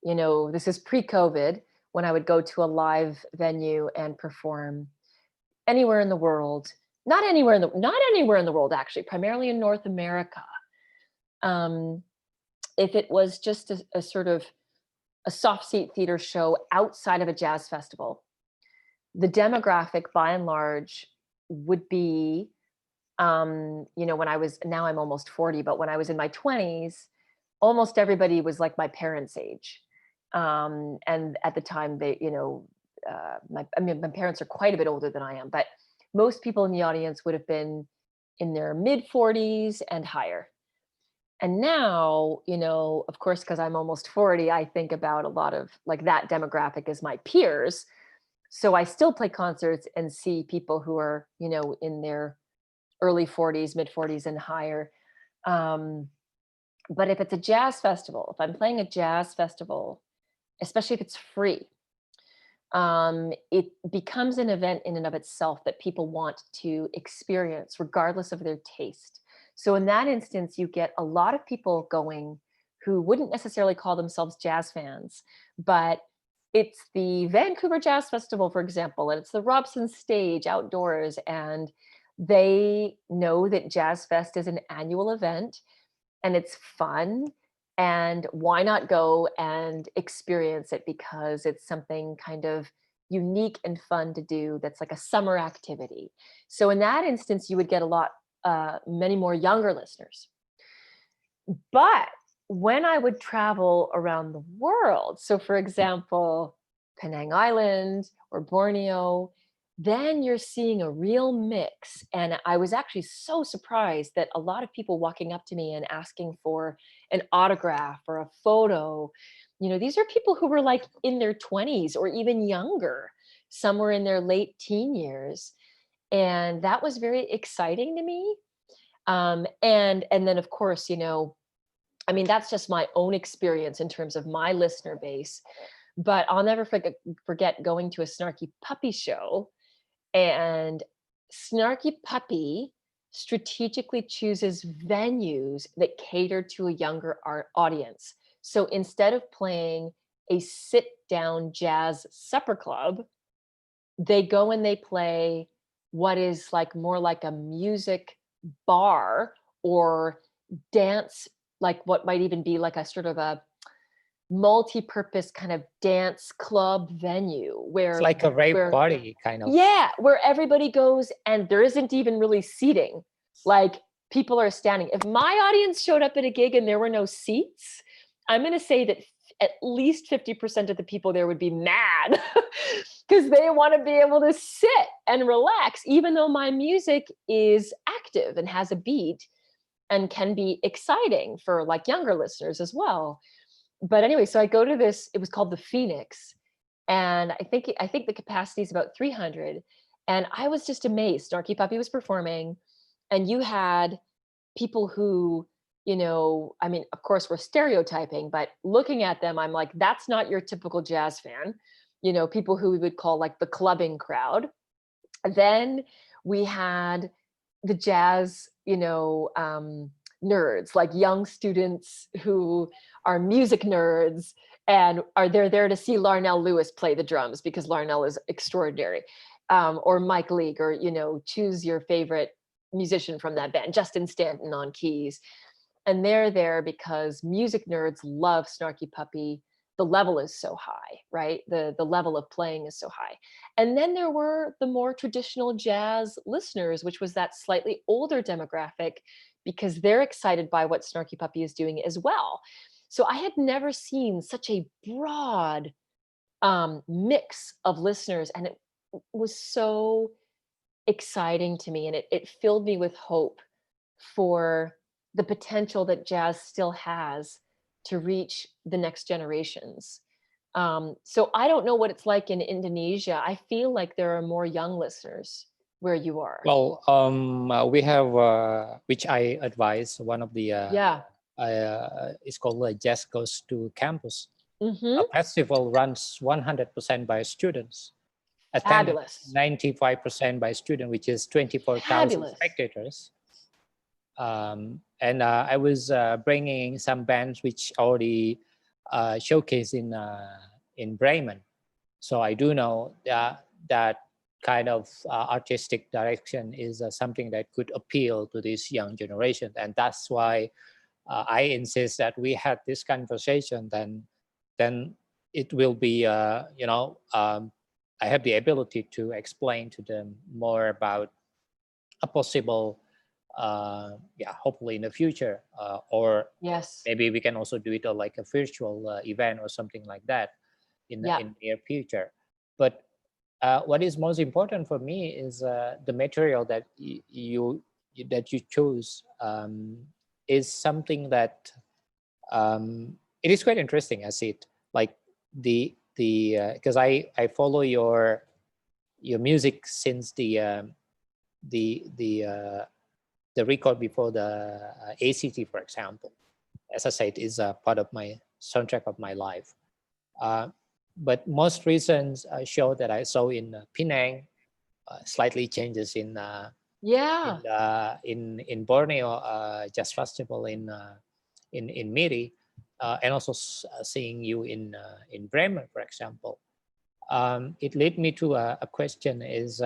this is pre-COVID, when I would go to a live venue and perform anywhere in the world, not anywhere in the world, actually, primarily in North America. Um, if it was just a sort of a soft seat theater show outside of a jazz festival, the demographic by and large would be, when I was, now I'm almost 40, but when I was in my 20s, almost everybody was like my parents' age. And at the time, my parents are quite a bit older than I am, but most people in the audience would have been in their mid 40s and higher. And now, of course, because I'm almost 40, I think about a lot of like that demographic as my peers. So I still play concerts and see people who are, in their early 40s, mid 40s, and higher. Um, but if it's a jazz festival, if I'm playing a jazz festival, especially if it's free, it becomes an event in and of itself that people want to experience, regardless of their taste. So in that instance, you get a lot of people going who wouldn't necessarily call themselves jazz fans, but it's the Vancouver Jazz Festival, for example, and it's the Robson Stage outdoors, and they know that Jazz Fest is an annual event and it's fun. And why not go and experience it, because it's something kind of unique and fun to do that's like a summer activity. So in that instance, you would get a lot, many more younger listeners. But when I would travel around the world, so for example, Penang Island or Borneo, then you're seeing a real mix. And I was actually so surprised that a lot of people walking up to me and asking for an autograph or a photo. You know, these are people who were like in their 20s or even younger. Some were in their late teen years. And that was very exciting to me. And then of course, you know, I mean, that's just my own experience in terms of my listener base. But I'll never forget going to a Snarky Puppy show, and Snarky Puppy strategically chooses venues that cater to a younger audience. So instead of playing a sit down jazz supper club, they go and they play what is like more like a music bar or dance, like what might even be like a sort of a multi-purpose kind of dance club venue It's where like a rave where party kind of. yeah, where everybody goes and there isn't even really seating. Like people are standing. If my audience showed up at a gig and there were no seats, I'm going to say that at least 50% of the people there would be mad because they want to be able to sit and relax, even though my music is active and has a beat and can be exciting for like younger listeners as well. But anyway, so I go to this, it was called the Phoenix, and I think the capacity is about 300. And I was just amazed. Snarky Puppy was performing, and you had people who, you know, I mean, of course, we're stereotyping, but looking at them, I'm like, that's not your typical jazz fan. You know, people who we would call like the clubbing crowd. Then we had the jazz, you know, nerds, like young students who are music nerds and are they're there to see Larnell Lewis play the drums because Larnell is extraordinary, or Mike Leake, or you know, choose your favorite musician from that band, Justin Stanton on keys, and they're there because music nerds love Snarky Puppy. The level is so high, right? The level of playing is so high. And then there were the more traditional jazz listeners, which was that slightly older demographic, because they're excited by what Snarky Puppy is doing as well. So I had never seen such a broad mix of listeners, and it was so exciting to me, and it filled me with hope for the potential that jazz still has to reach the next generations. So I don't know what it's like in Indonesia. I feel like there are more young listeners where you are. Well, we have, which I advise, one of the, Yeah. it's called Jazz Goes to Campus. A Hmm. festival runs 100% by students, attended Fabulous. 95% by students, which is 24,000 Fabulous. spectators. And I was bringing some bands which already showcased in Bremen. So I do know that kind of artistic direction is something that could appeal to this young generation, and that's why I insist that we had this conversation. Then it will be, I have the ability to explain to them more about a possible, hopefully in the future, or Yes. maybe we can also do it like a virtual event or something like that Yeah. in the near future. But what is most important for me is the material that you choose is something that it is quite interesting. I see it like the because I follow your music since the the uh, the record before the ACT, for example. As I said, is a part of my soundtrack of my life. Uh, but most recent show that I saw in Penang slightly changes Yeah. in Borneo Jazz Festival in Miri, and also seeing you in Bremen, for example. It led me to a question: is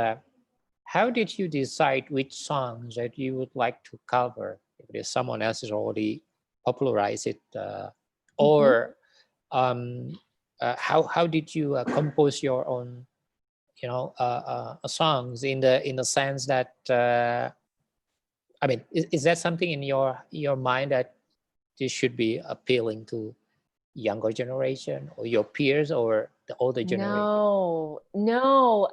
how did you decide which songs that you would like to cover if there's someone else has already popularized it, Mhm. or how did you compose your own, songs in the sense that I mean, is that something in your mind that this should be appealing to younger generation or your peers or the older generation? No, no.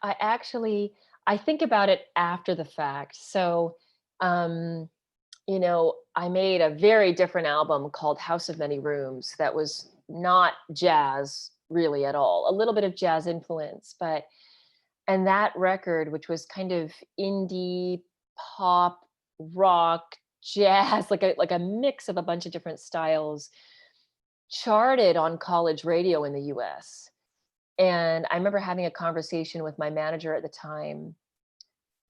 I actually I think about it after the fact. So, um, I made a very different album called House of Many Rooms that was not jazz really at all. A little bit of jazz influence, but and that record, which was kind of indie pop, rock, jazz, like a mix of a bunch of different styles, charted on college radio in the US. And I remember having a conversation with my manager at the time,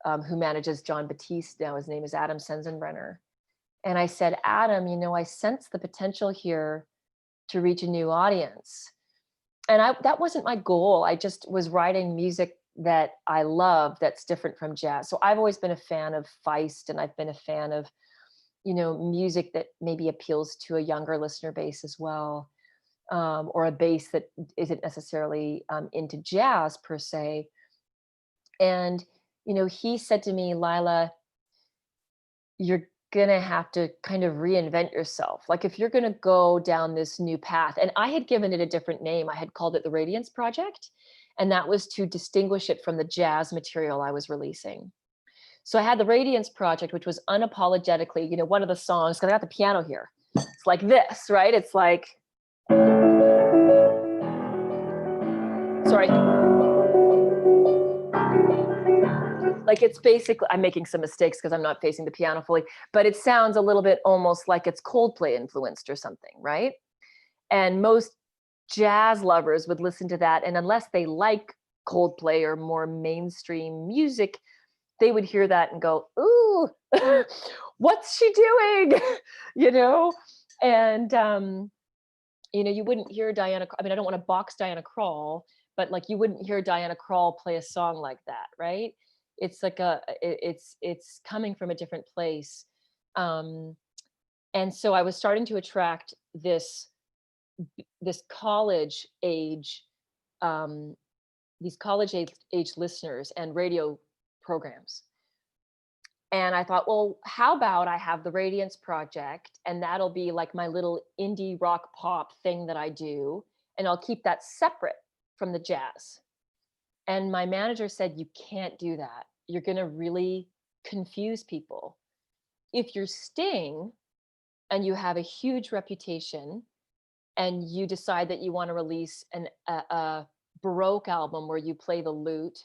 who manages John Batiste now. His name is Adam Sensenbrenner. And I said, Adam, I sense the potential here to reach a new audience. And that wasn't my goal. I just was writing music that I love that's different from jazz. So I've always been a fan of Feist, and I've been a fan of, music that maybe appeals to a younger listener base as well, or a base that isn't necessarily into jazz per se. And, he said to me, Lila, you're gonna have to kind of reinvent yourself. Like if you're gonna go down this new path, and I had given it a different name. I had called it the Radiance Project, and that was to distinguish it from the jazz material I was releasing. So I had the Radiance Project, which was unapologetically, one of the songs, because I got the piano here. It's like this, right? It's like, sorry. Like it's basically, I'm making some mistakes because I'm not facing the piano fully, but it sounds a little bit almost like it's Coldplay influenced or something, right? And most jazz lovers would listen to that, and unless they like Coldplay or more mainstream music, they would hear that and go, ooh, what's she doing? you know? And you wouldn't hear Diana, I mean, I don't want to box Diana Krall, but like you wouldn't hear Diana Krall play a song like that, right? It's like it's coming from a different place. Um, and so I was starting to attract this college age, um, these college age listeners and radio programs. And I thought, well, how about I have the Radiance Project, and that'll be like my little indie rock pop thing that I do, and I'll keep that separate from the jazz. And my manager said, you can't do that. You're going to really confuse people. If you're Sting and you have a huge reputation and you decide that you want to release a Baroque album where you play the lute,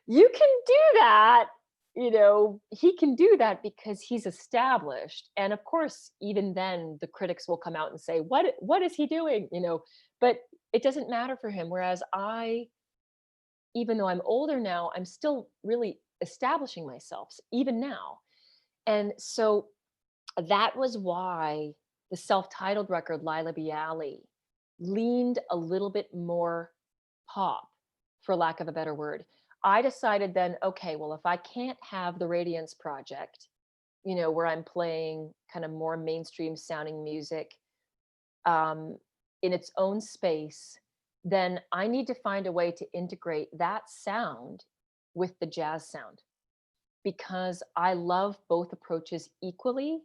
you can do that. He can do that because he's established. And of course, even then, the critics will come out and say, what is he doing? But it doesn't matter for him. Whereas even though I'm older now, I'm still really establishing myself, even now. And so that was why the self-titled record, Laila Biali, leaned a little bit more pop, for lack of a better word. I decided then, okay, well, if I can't have the Radiance Project, where I'm playing kind of more mainstream sounding music in its own space, then I need to find a way to integrate that sound with the jazz sound, because I love both approaches equally,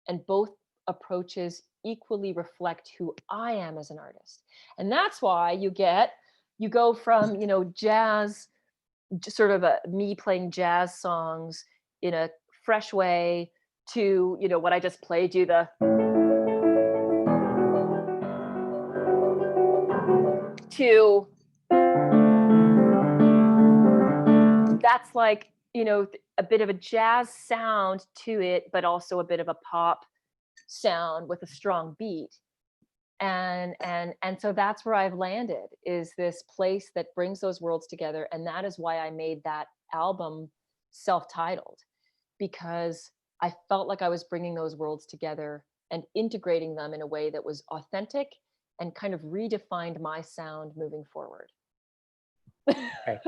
and both approaches equally reflect who I am as an artist. And that's why you go from, jazz, sort of me playing jazz songs in a fresh way, to, what I just played you, to that's like, a bit of a jazz sound to it, but also a bit of a pop sound with a strong beat. And so that's where I've landed, is this place that brings those worlds together. And that is why I made that album self-titled, because I felt like I was bringing those worlds together and integrating them in a way that was authentic and kind of redefined my sound moving forward. Okay.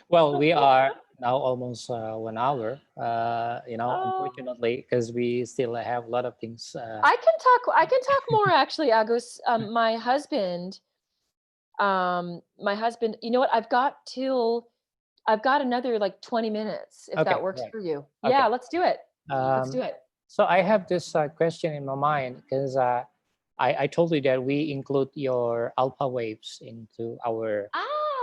Well, we are now almost 1 hour. Oh, Unfortunately, because we still have a lot of things. I can talk more actually, Agus. My husband, you know what? I've got another like 20 minutes if Okay, that works right. for you. Yeah, Okay. let's do it. Let's do Um, it. so I have this question in my mind because I told you that we include your alpha waves into our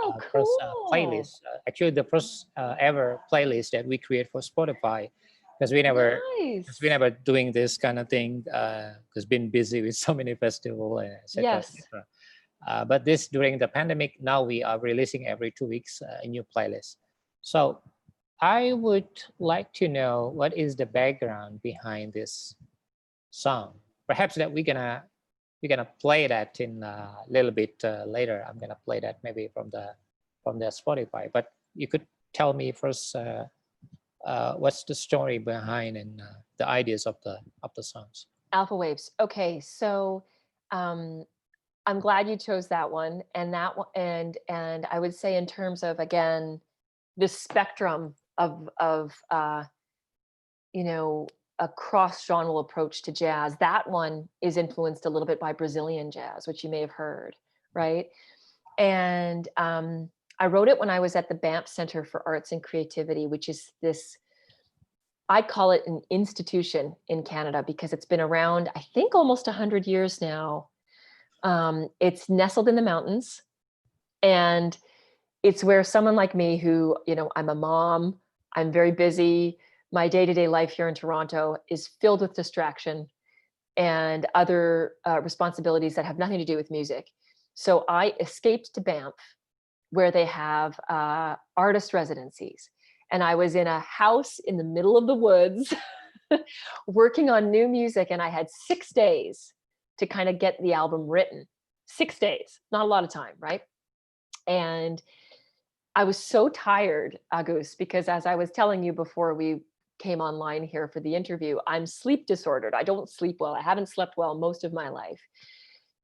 Oh, first cool. playlist. Actually, the first ever playlist that we create for Spotify, because we Nice. never doing this kind of thing because been busy with so many festival, etc. Yes. etc. But this during the pandemic, now we are releasing every 2 weeks a new playlist. So I would like to know what is the background behind this song. Perhaps that we're gonna play that in a little bit later. I'm gonna play that maybe from the Spotify. But you could tell me first what's the story behind and the ideas of the songs. Alpha waves. Okay, so um I'm glad you chose that one, and that one, and I would say in terms of, again, the spectrum of you know, a cross-genre approach to jazz. That one is influenced a little bit by Brazilian jazz, which you may have heard, right? And I wrote it when I was at the Banff Center for Arts and Creativity, which is this, I call it an institution in Canada because it's been around, I think, almost 100 years now. It's nestled in the mountains, and it's where someone like me who, I'm a mom, I'm very busy. My day-to-day life here in Toronto is filled with distraction and other responsibilities that have nothing to do with music. So I escaped to Banff, where they have artist residencies. And I was in a house in the middle of the woods working on new music. And I had 6 days to kind of get the album written. 6 days, not a lot of time, right? And I was so tired, Agus, because as I was telling you before we came online here for the interview, I'm sleep disordered. I don't sleep well. I haven't slept well most of my life.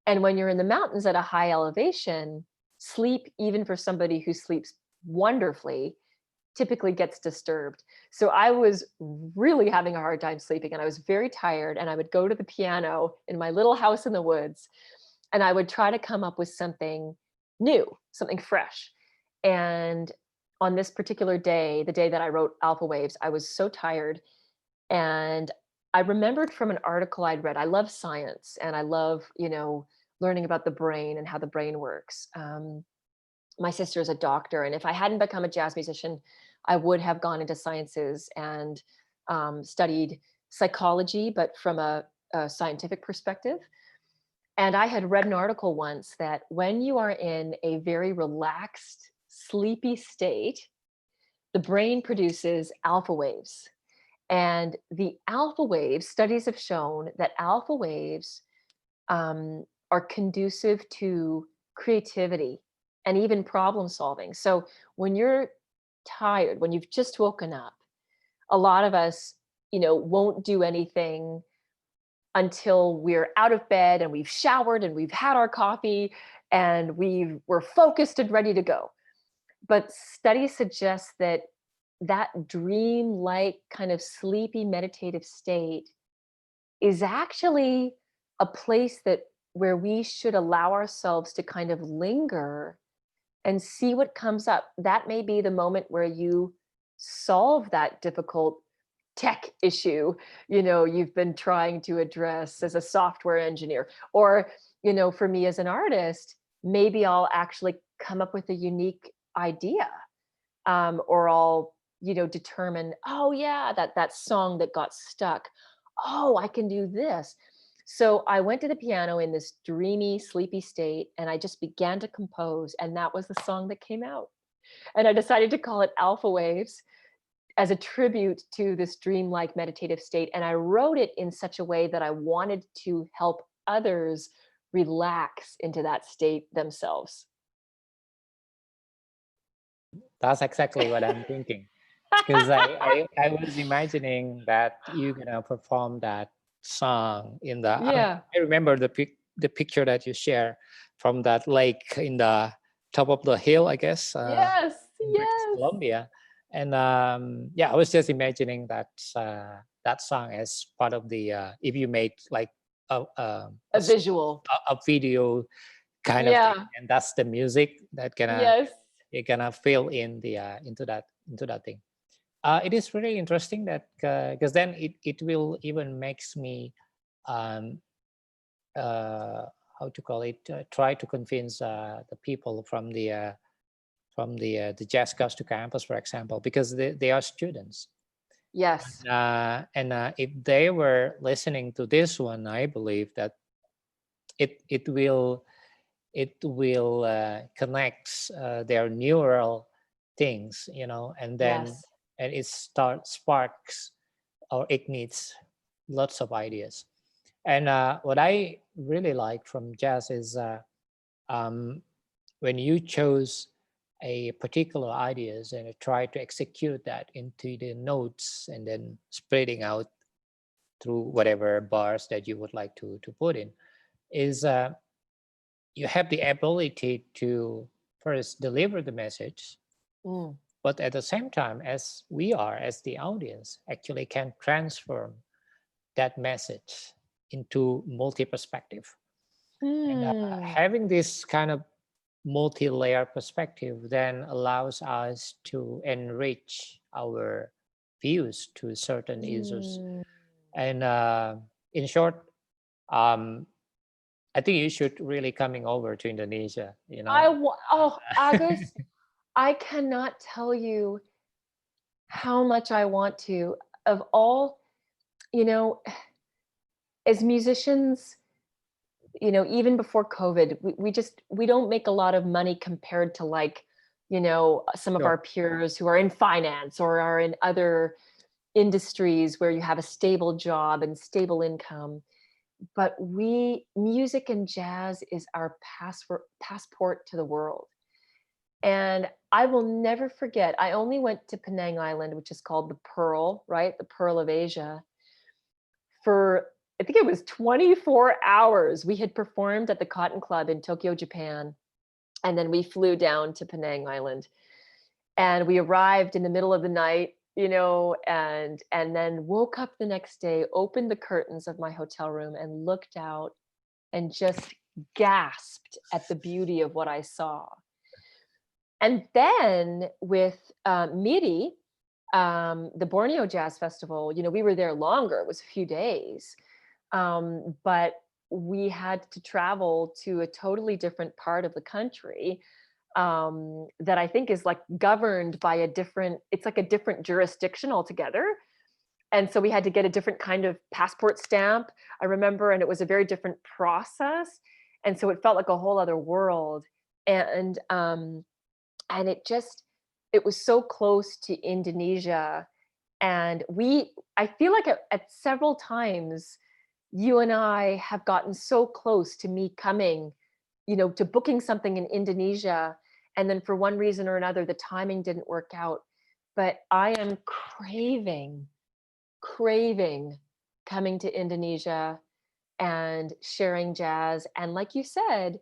And when you're in the mountains at a high elevation, sleep, even for somebody who sleeps wonderfully, typically gets disturbed. So I was really having a hard time sleeping, and I was very tired. And I would go to the piano in my little house in the woods, and I would try to come up with something new, something fresh. And on this particular day, the day that I wrote Alpha Waves, I was so tired. And I remembered from an article I'd read. I love science, and I love, learning about the brain and how the brain works. My sister is a doctor, and if I hadn't become a jazz musician, I would have gone into sciences and studied psychology, but from a scientific perspective. And I had read an article once that when you are in a very relaxed, sleepy state, the brain produces alpha waves. And the alpha waves, studies have shown that alpha waves are conducive to creativity and even problem solving. So when you're tired, when you've just woken up, a lot of us, won't do anything until we're out of bed and we've showered and we've had our coffee and we're focused and ready to go. But studies suggest that that dream-like kind of sleepy meditative state is actually a place that where we should allow ourselves to kind of linger and see what comes up. That may be the moment where you solve that difficult tech issue, you've been trying to address as a software engineer. Or, for me as an artist, maybe I'll actually come up with a unique idea. Or I'll, determine, oh yeah, that song that got stuck. Oh, I can do this. So I went to the piano in this dreamy, sleepy state, and I just began to compose, and that was the song that came out. And I decided to call it Alpha Waves as a tribute to this dreamlike meditative state. And I wrote it in such a way that I wanted to help others relax into that state themselves. That's exactly what I'm thinking. Because I was imagining that you're gonna perform that song in the. I mean, Yeah. I remember the picture that you share from that lake in the top of the hill, I guess, Yes. in British Yes. Columbia, and yeah, I was just imagining that song as part of the if you made like a A visual. a video kind of thing, Yeah. and that's the music that gonna Yes. you're gonna fill in the into that thing. It is really interesting that because then it will even makes me um, uh, how to call it try to convince the people from the jazz coast to campus, for example, because they are students. Yes. And if they were listening to this one, I believe that it will connect their neural things, and then Yes. and it sparks or ignites lots of ideas. And what I really like from jazz is um, when you chose a particular ideas and try to execute that into the notes and then spreading out through whatever bars that you would like to put in is you have the ability to first deliver the message, Mm. but at the same time as we are as the audience actually can transform that message into multi-perspective. And Mm. having this kind of multi-layer perspective then allows us to enrich our views to certain issues. Mm. And in short, um, I think you should really coming over to Indonesia, Oh, August, I cannot tell you how much I want to. Of all, you know, as musicians, even before COVID, we don't make a lot of money compared to, like, some of Sure. our peers who are in finance or are in other industries where you have a stable job and stable income. But music and jazz is our passport to the world. And I will never forget, I only went to Penang Island, which is called the Pearl, right? The Pearl of Asia, for, I think it was 24 hours. We had performed at the Cotton Club in Tokyo, Japan. And then we flew down to Penang Island. And we arrived in the middle of the night, and then woke up the next day, opened the curtains of my hotel room and looked out and just gasped at the beauty of what I saw. And then with MIDI, the Borneo Jazz Festival, we were there longer. It was a few days, but we had to travel to a totally different part of the country that I think is like governed by it's like a different jurisdiction altogether. And so we had to get a different kind of passport stamp, I remember, and it was a very different process. And so it felt like a whole other world. And it was so close to Indonesia. And I feel like at several times, you and I have gotten so close to me coming, to booking something in Indonesia. And then for one reason or another, the timing didn't work out. But I am craving coming to Indonesia and sharing jazz. And like you said,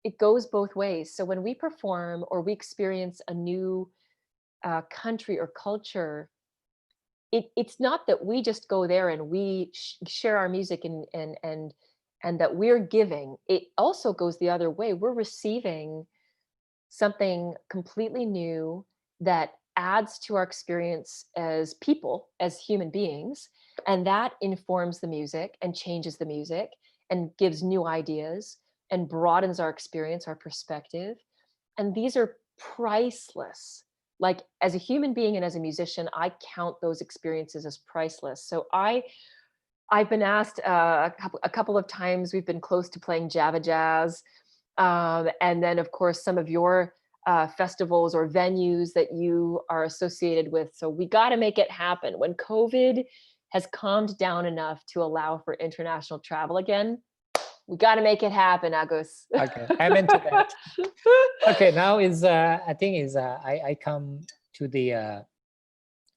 it goes both ways. So when we perform or we experience a new country or culture, it's not that we just go there and we share our music and that we're giving. It also goes the other way. We're receiving something completely new that adds to our experience as people, as human beings, and that informs the music and changes the music and gives new ideas and broadens our experience, our perspective. And these are priceless. Like, as a human being and as a musician, I count those experiences as priceless. So I've been asked a couple of times. We've been close to playing Java Jazz, and then of course some of your festivals or venues that you are associated with. So we got to make it happen. When COVID has calmed down enough to allow for international travel again, We got to make it happen, Agus. Okay, I'm into that. Okay, now is I think is I come to the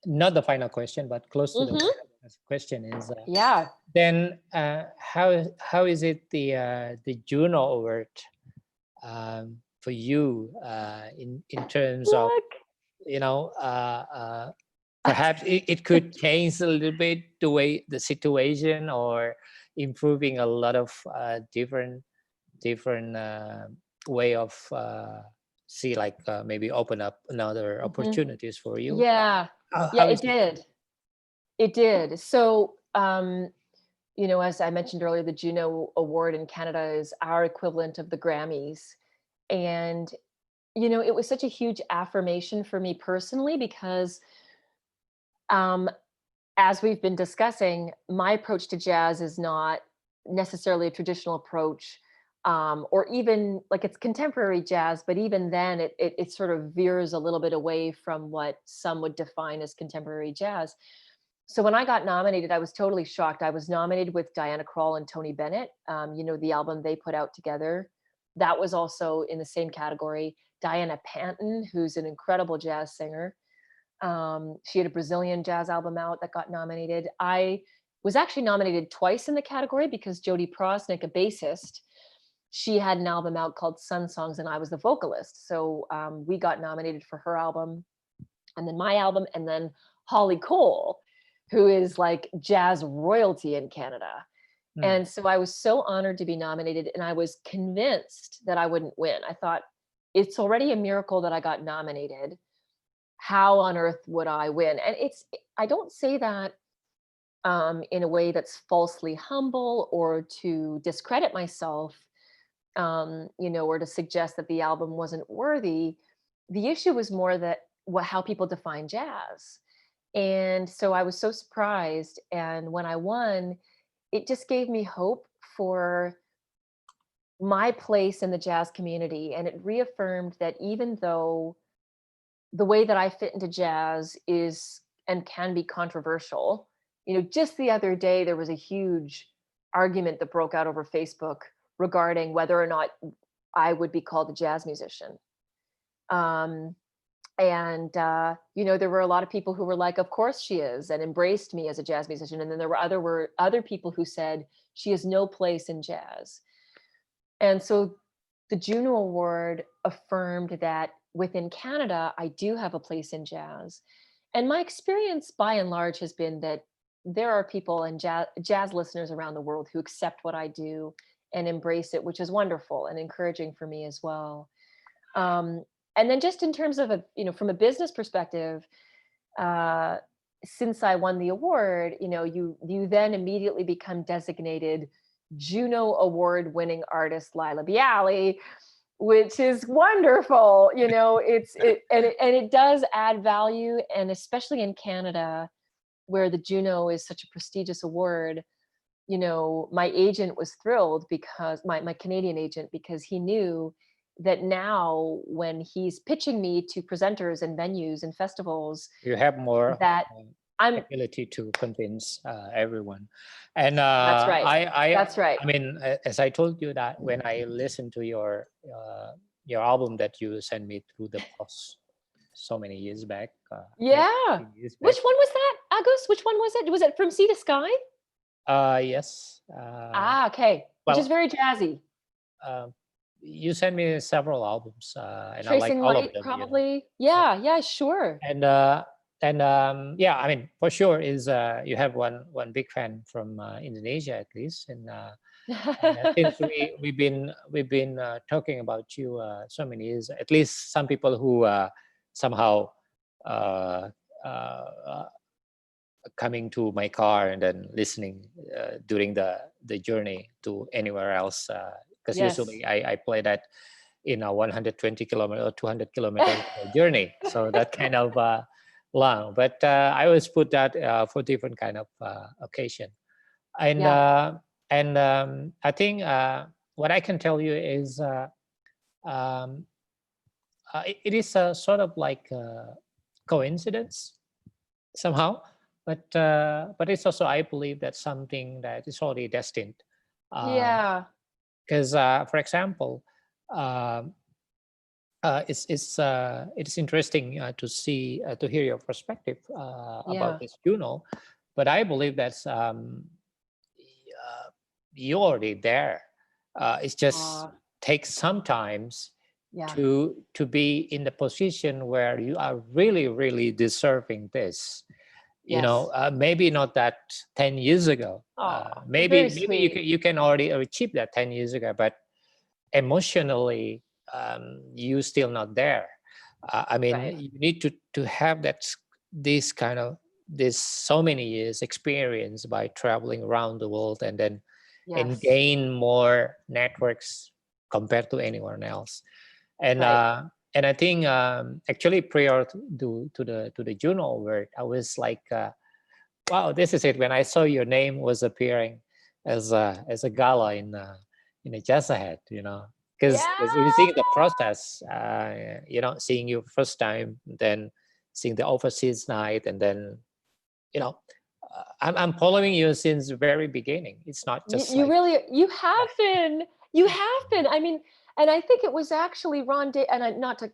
not the final question, but close to the Mm-hmm. final question is Yeah. then how is it the Juno Award for you in terms of, Look. you know, perhaps it could change a little bit the way the situation, or improving a lot of different way of see, like maybe open up another Mhm. opportunities for you. Yeah. Yeah, How it is it? did. It did. So, as I mentioned earlier, the Juno Award in Canada is our equivalent of the Grammys. And, it was such a huge affirmation for me personally because, um, as we've been discussing, my approach to jazz is not necessarily a traditional approach, or even like it's contemporary jazz, but even then it sort of veers a little bit away from what some would define as contemporary jazz. So when I got nominated, I was totally shocked. I was nominated with Diana Krall and Tony Bennett. The album they put out together. That was also in the same category. Diana Panton, who's an incredible jazz singer. She had a Brazilian jazz album out that got nominated. I was actually nominated twice in the category because Jody Prosnick, a bassist, she had an album out called Sun Songs, and I was the vocalist. So we got nominated for her album, and then my album, and then Holly Cole, who is like jazz royalty in Canada. Hmm. And so I was so honored to be nominated, and I was convinced that I wouldn't win. I thought, it's already a miracle that I got nominated. How on earth would I win? And I don't say that in a way that's falsely humble or to discredit myself, or to suggest that the album wasn't worthy. The issue was more that how people define jazz. And so I was so surprised. And when I won, it just gave me hope for my place in the jazz community. And it reaffirmed that even though the way that I fit into jazz is and can be controversial, just the other day, there was a huge argument that broke out over Facebook regarding whether or not I would be called a jazz musician. There were a lot of people who were like, of course she is, and embraced me as a jazz musician. And then there were other people who said she has no place in jazz. And so the Juno Award affirmed that within Canada, I do have a place in jazz. And my experience by and large has been that there are people and jazz listeners around the world who accept what I do and embrace it, which is wonderful and encouraging for me as well. And then just in terms of from a business perspective, since I won the award, you then immediately become designated Juno Award winning artist Laila Biali, which is wonderful. It does add value, and especially in Canada, where the Juno is such a prestigious award. My agent was thrilled because my Canadian agent, because he knew that now when he's pitching me to presenters and venues and festivals, You have more that I'm ability to convince everyone. And that's right. I That's right. I mean, as I told you, that when I listened to your album that you sent me through the post so many years back, maybe Yeah. 15 years Which back. one was that, Agus? Which one was it? Was it From Sea to Sky? Yes. Okay. Which is Well, very jazzy. uh, you sent me several albums, and I like Tracing all of Light, them. probably. Yeah. Yeah, sure. And yeah, I mean, for sure is you have one big fan from Indonesia, at least. And since we've been talking about you so many years, at least some people who somehow uh, uh, coming to my car and then listening during the journey to anywhere else, because Yes. usually I play that in a 120 kilometer or 200 kilometer journey, so that kind of long. But I always put that for different kind of occasion. And Yeah. I think what I can tell you is um, it is a sort of like a coincidence somehow, but it's also, I believe, that something that is already destined. Um, Yeah. Because, for example, um, it's interesting to hear your perspective about Yeah. this Juno, but I believe that's you're already there. It's just Uh, takes sometimes yeah. to be in the position where you are really really deserving this. Yes. Maybe not that 10 years ago. Oh, very Maybe sweet. you can already achieve that 10 years ago, but emotionally you still not there. I mean, Right. you need to have this kind of this so many years experience by traveling around the world, and Yes. gain more networks compared to anyone else. and Right. uh and I think actually prior to the Juno award, I was like, wow, this is it. When I saw your name was appearing as a gala in a Jazz Ahead, because Yeah. you seeing the process, seeing you first time, then seeing the overseas night, and then you know, I'm following you since the very beginning. It's not You, just you like really, you yeah, have been. You have been. I mean, and I think it was actually and not to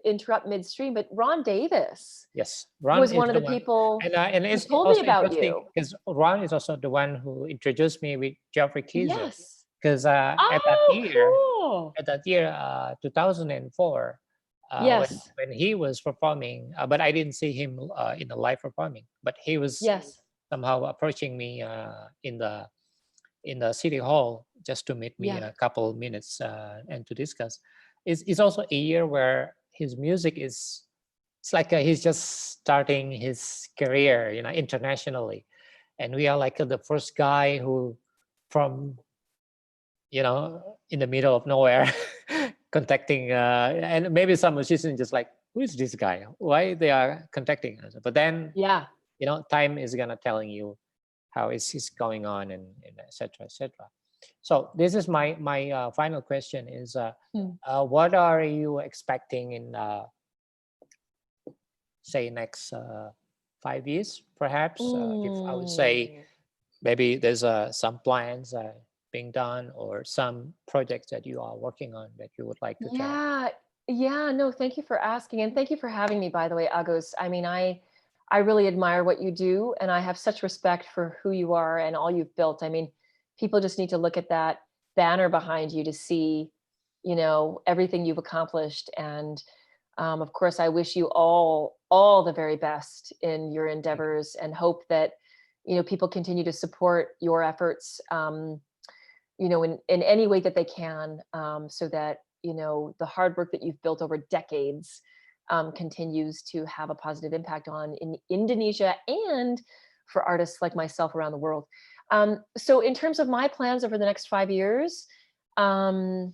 interrupt midstream, but Ron Davis yes, Ron was is one of the the one, people and who it's told me also about interesting you. because Ron is also the one who introduced me with Geoffrey Kaiser, Yes. because Oh, cool. at that year, 2004, Yes. when he was performing, but I didn't see him in the live performing, but he was Yes. somehow approaching me in the city hall just to meet me Yeah. a couple minutes and to discuss. It's also a year where his music is it's like he's just starting his career, internationally, and we are like the first guy who from in the middle of nowhere, contacting, and maybe some musicians just like, who is this guy? Why they are contacting us? But then, Yeah. time is gonna telling you how is going on, and etc. etc. So this is my final question is, Hmm. what are you expecting in say next 5 years, perhaps? If I would say Mm. maybe there's some plans being done or some projects that you are working on that you would like to tell. Yeah. Yeah. No, thank you for asking. And thank you for having me, by the way, Agos. I mean, I really admire what you do, and I have such respect for who you are and all you've built. I mean, people just need to look at that banner behind you to see, everything you've accomplished. And of course, I wish you all the very best in your Thank you. endeavors, and hope that people continue to support your efforts. In any way that they can, so that the hard work that you've built over decades continues to have a positive impact on in Indonesia and for artists like myself around the world. So in terms of my plans over the next 5 years, um,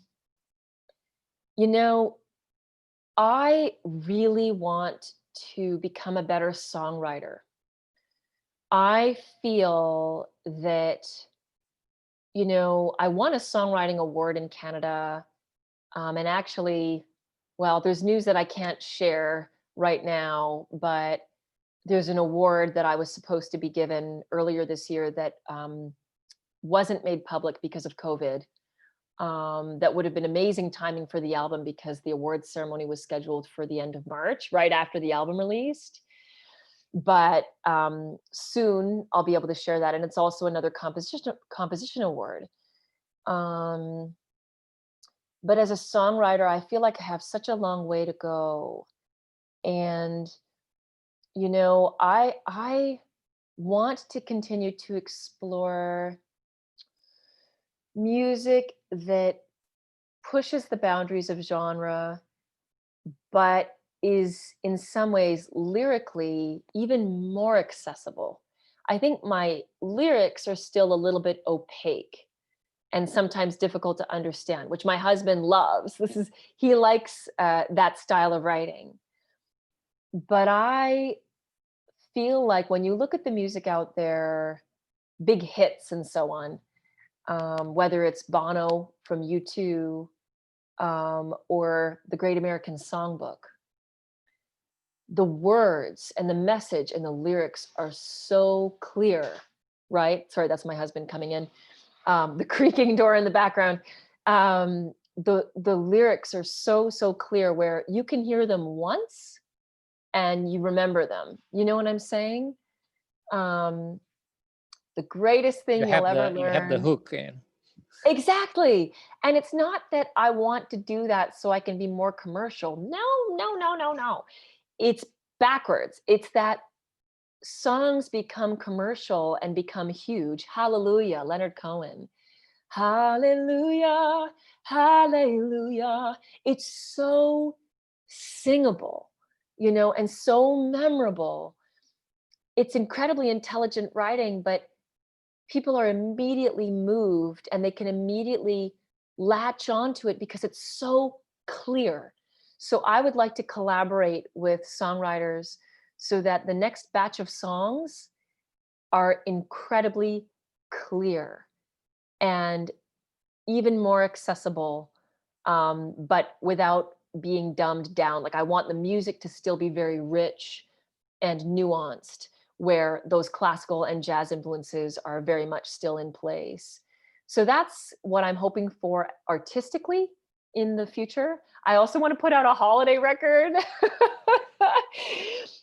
you know I really want to become a better songwriter. I feel that I won a songwriting award in Canada. And actually, well, there's news that I can't share right now, but there's an award that I was supposed to be given earlier this year that wasn't made public because of COVID. That would have been amazing timing for the album, because the awards ceremony was scheduled for the end of March, right after the album released. But soon I'll be able to share that, and it's also another composition award. Um, but as a songwriter, I feel like I have such a long way to go. And I want to continue to explore music that pushes the boundaries of genre, but is in some ways lyrically even more accessible. I think my lyrics are still a little bit opaque and sometimes difficult to understand, which my husband loves. He likes that style of writing. But I feel like when you look at the music out there, big hits and so on, whether it's Bono from U2, or the Great American Songbook, the words and the message and the lyrics are so clear, right? Sorry, that's my husband coming in. The creaking door in the background. The lyrics are so clear, where you can hear them once and you remember them. You know what I'm saying? Um, the greatest thing you'll ever you have the learn. hook. And Exactly. And it's not that I want to do that so I can be more commercial. No. It's backwards. It's that songs become commercial and become huge. Hallelujah, Leonard Cohen. Hallelujah, hallelujah. It's so singable, and so memorable. It's incredibly intelligent writing, but people are immediately moved and they can immediately latch onto it because it's so clear. So I would like to collaborate with songwriters so that the next batch of songs are incredibly clear and even more accessible, but without being dumbed down. Like, I want the music to still be very rich and nuanced, where those classical and jazz influences are very much still in place. So that's what I'm hoping for artistically in the future. I also want to put out a holiday record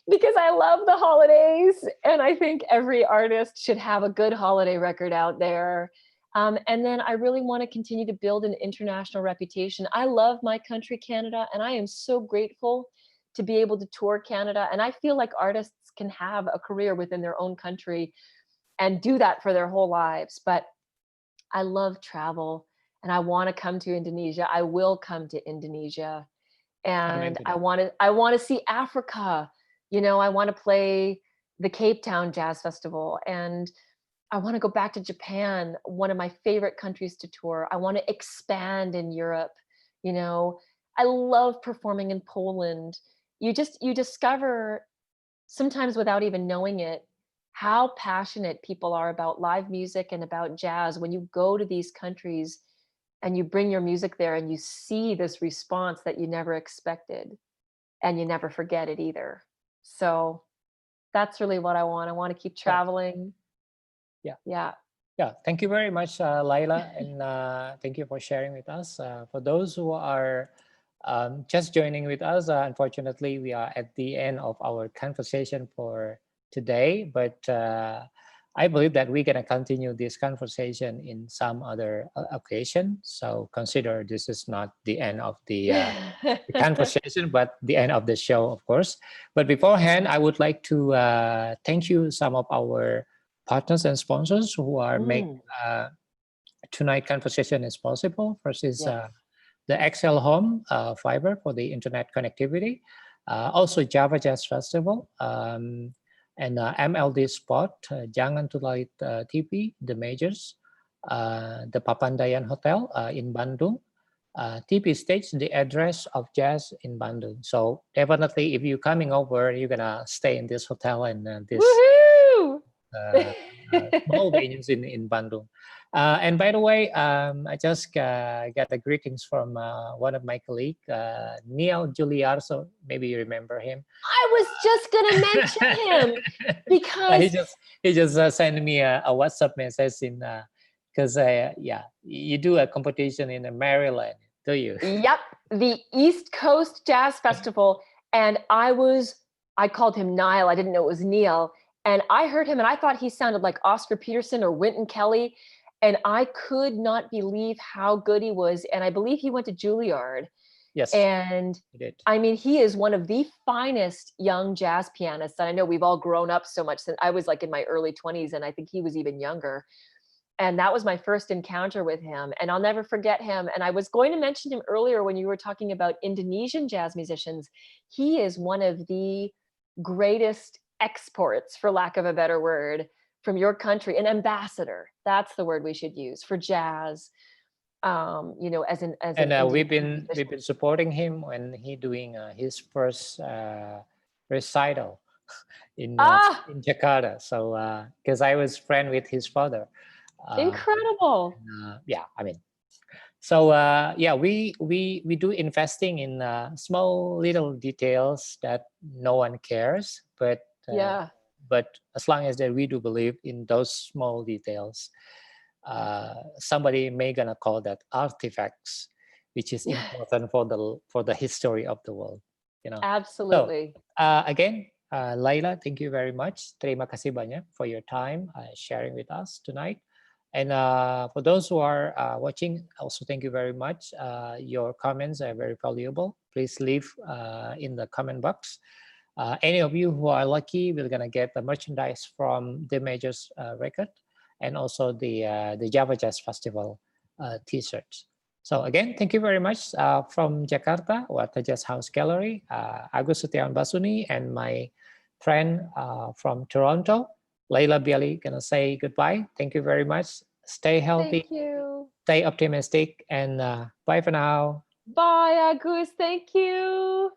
because I love the holidays, and I think every artist should have a good holiday record out there. And then I really want to continue to build an international reputation. I love my country, Canada, and I am so grateful to be able to tour Canada. And I feel like artists can have a career within their own country and do that for their whole lives. But I love travel, and I want to come to Indonesia. I will come to Indonesia, amen and to I that. want to I want to see Africa. I want to play the Cape Town Jazz Festival, and I want to go back to Japan, one of my favorite countries to tour. I want to expand in Europe. You know, I love performing in Poland. You discover, sometimes without even knowing it, how passionate people are about live music and about jazz when you go to these countries and you bring your music there and you see this response that you never expected, and you never forget it either. So that's really what I want. I want to keep Oh, traveling. yeah. Yeah. Yeah, thank you very much, Laila, and thank you for sharing with us. For those who are just joining with us, unfortunately, we are at the end of our conversation for today, but I believe that we're going to continue this conversation in some other occasion. So consider this is not the end of the conversation, but the end of the show, of course. But beforehand, I would like to thank you, some of our partners and sponsors who are make Mm, uh, tonight conversation is possible. First is yes. the XL Home fiber for the internet connectivity, also Java Jazz Festival, and MLD Spot, Jangan Tulait TV, the majors, the Papandayan Hotel in Bandung, TP Stage, the address of jazz in Bandung. So definitely, if you're coming over, you're gonna stay in this hotel and this Woohoo! uh, small venues in Bandung. And by the way, I just got the greetings from one of my colleagues, Neil Juliar. So maybe you remember him. I was just gonna mention him he because, just sent me a WhatsApp message in because yeah, you do a competition in Maryland, do you? yep, the East Coast Jazz Festival, and I called him Niall. I didn't know it was Neil. And I heard him and I thought he sounded like Oscar Peterson or Wynton Kelly. And I could not believe how good he was. And I believe he went to Juilliard. Yes, And he did. I mean, he is one of the finest young jazz pianists. And I know we've all grown up so much since I was like in my early 20s, and I think he was even younger. And that was my first encounter with him. And I'll never forget him. And I was going to mention him earlier when you were talking about Indonesian jazz musicians. He is one of the greatest exports, for lack of a better word, from your country, an ambassador. That's the word we should use for jazz. As an And Indonesian we've musician. been supporting him when he doing his first recital Ah, in Jakarta. So because I was friend with his father, incredible. yeah, I mean, so yeah, we do investing in small little details that no one cares, Yeah. but as long as that we do believe in those small details, somebody may gonna call that artifacts, which is Yes, important for the history of the world. You know. So absolutely. again, Laila, thank you very much. Terima kasih banyak for your time sharing with us tonight. And for those who are watching, also thank you very much. Your comments are very valuable. Please leave in the comment box. Any of you who are lucky, we're gonna get the merchandise from the Majors record and also the Java Jazz Festival T-shirts. So again, thank you very much from Jakarta, WartaJazz House Gallery, Agus Setiawan Basuni, and my friend from Toronto, Laila Biali, gonna say goodbye. Thank you very much. Stay healthy, Thank you. stay optimistic, and bye for now. Bye, Agus. Thank you.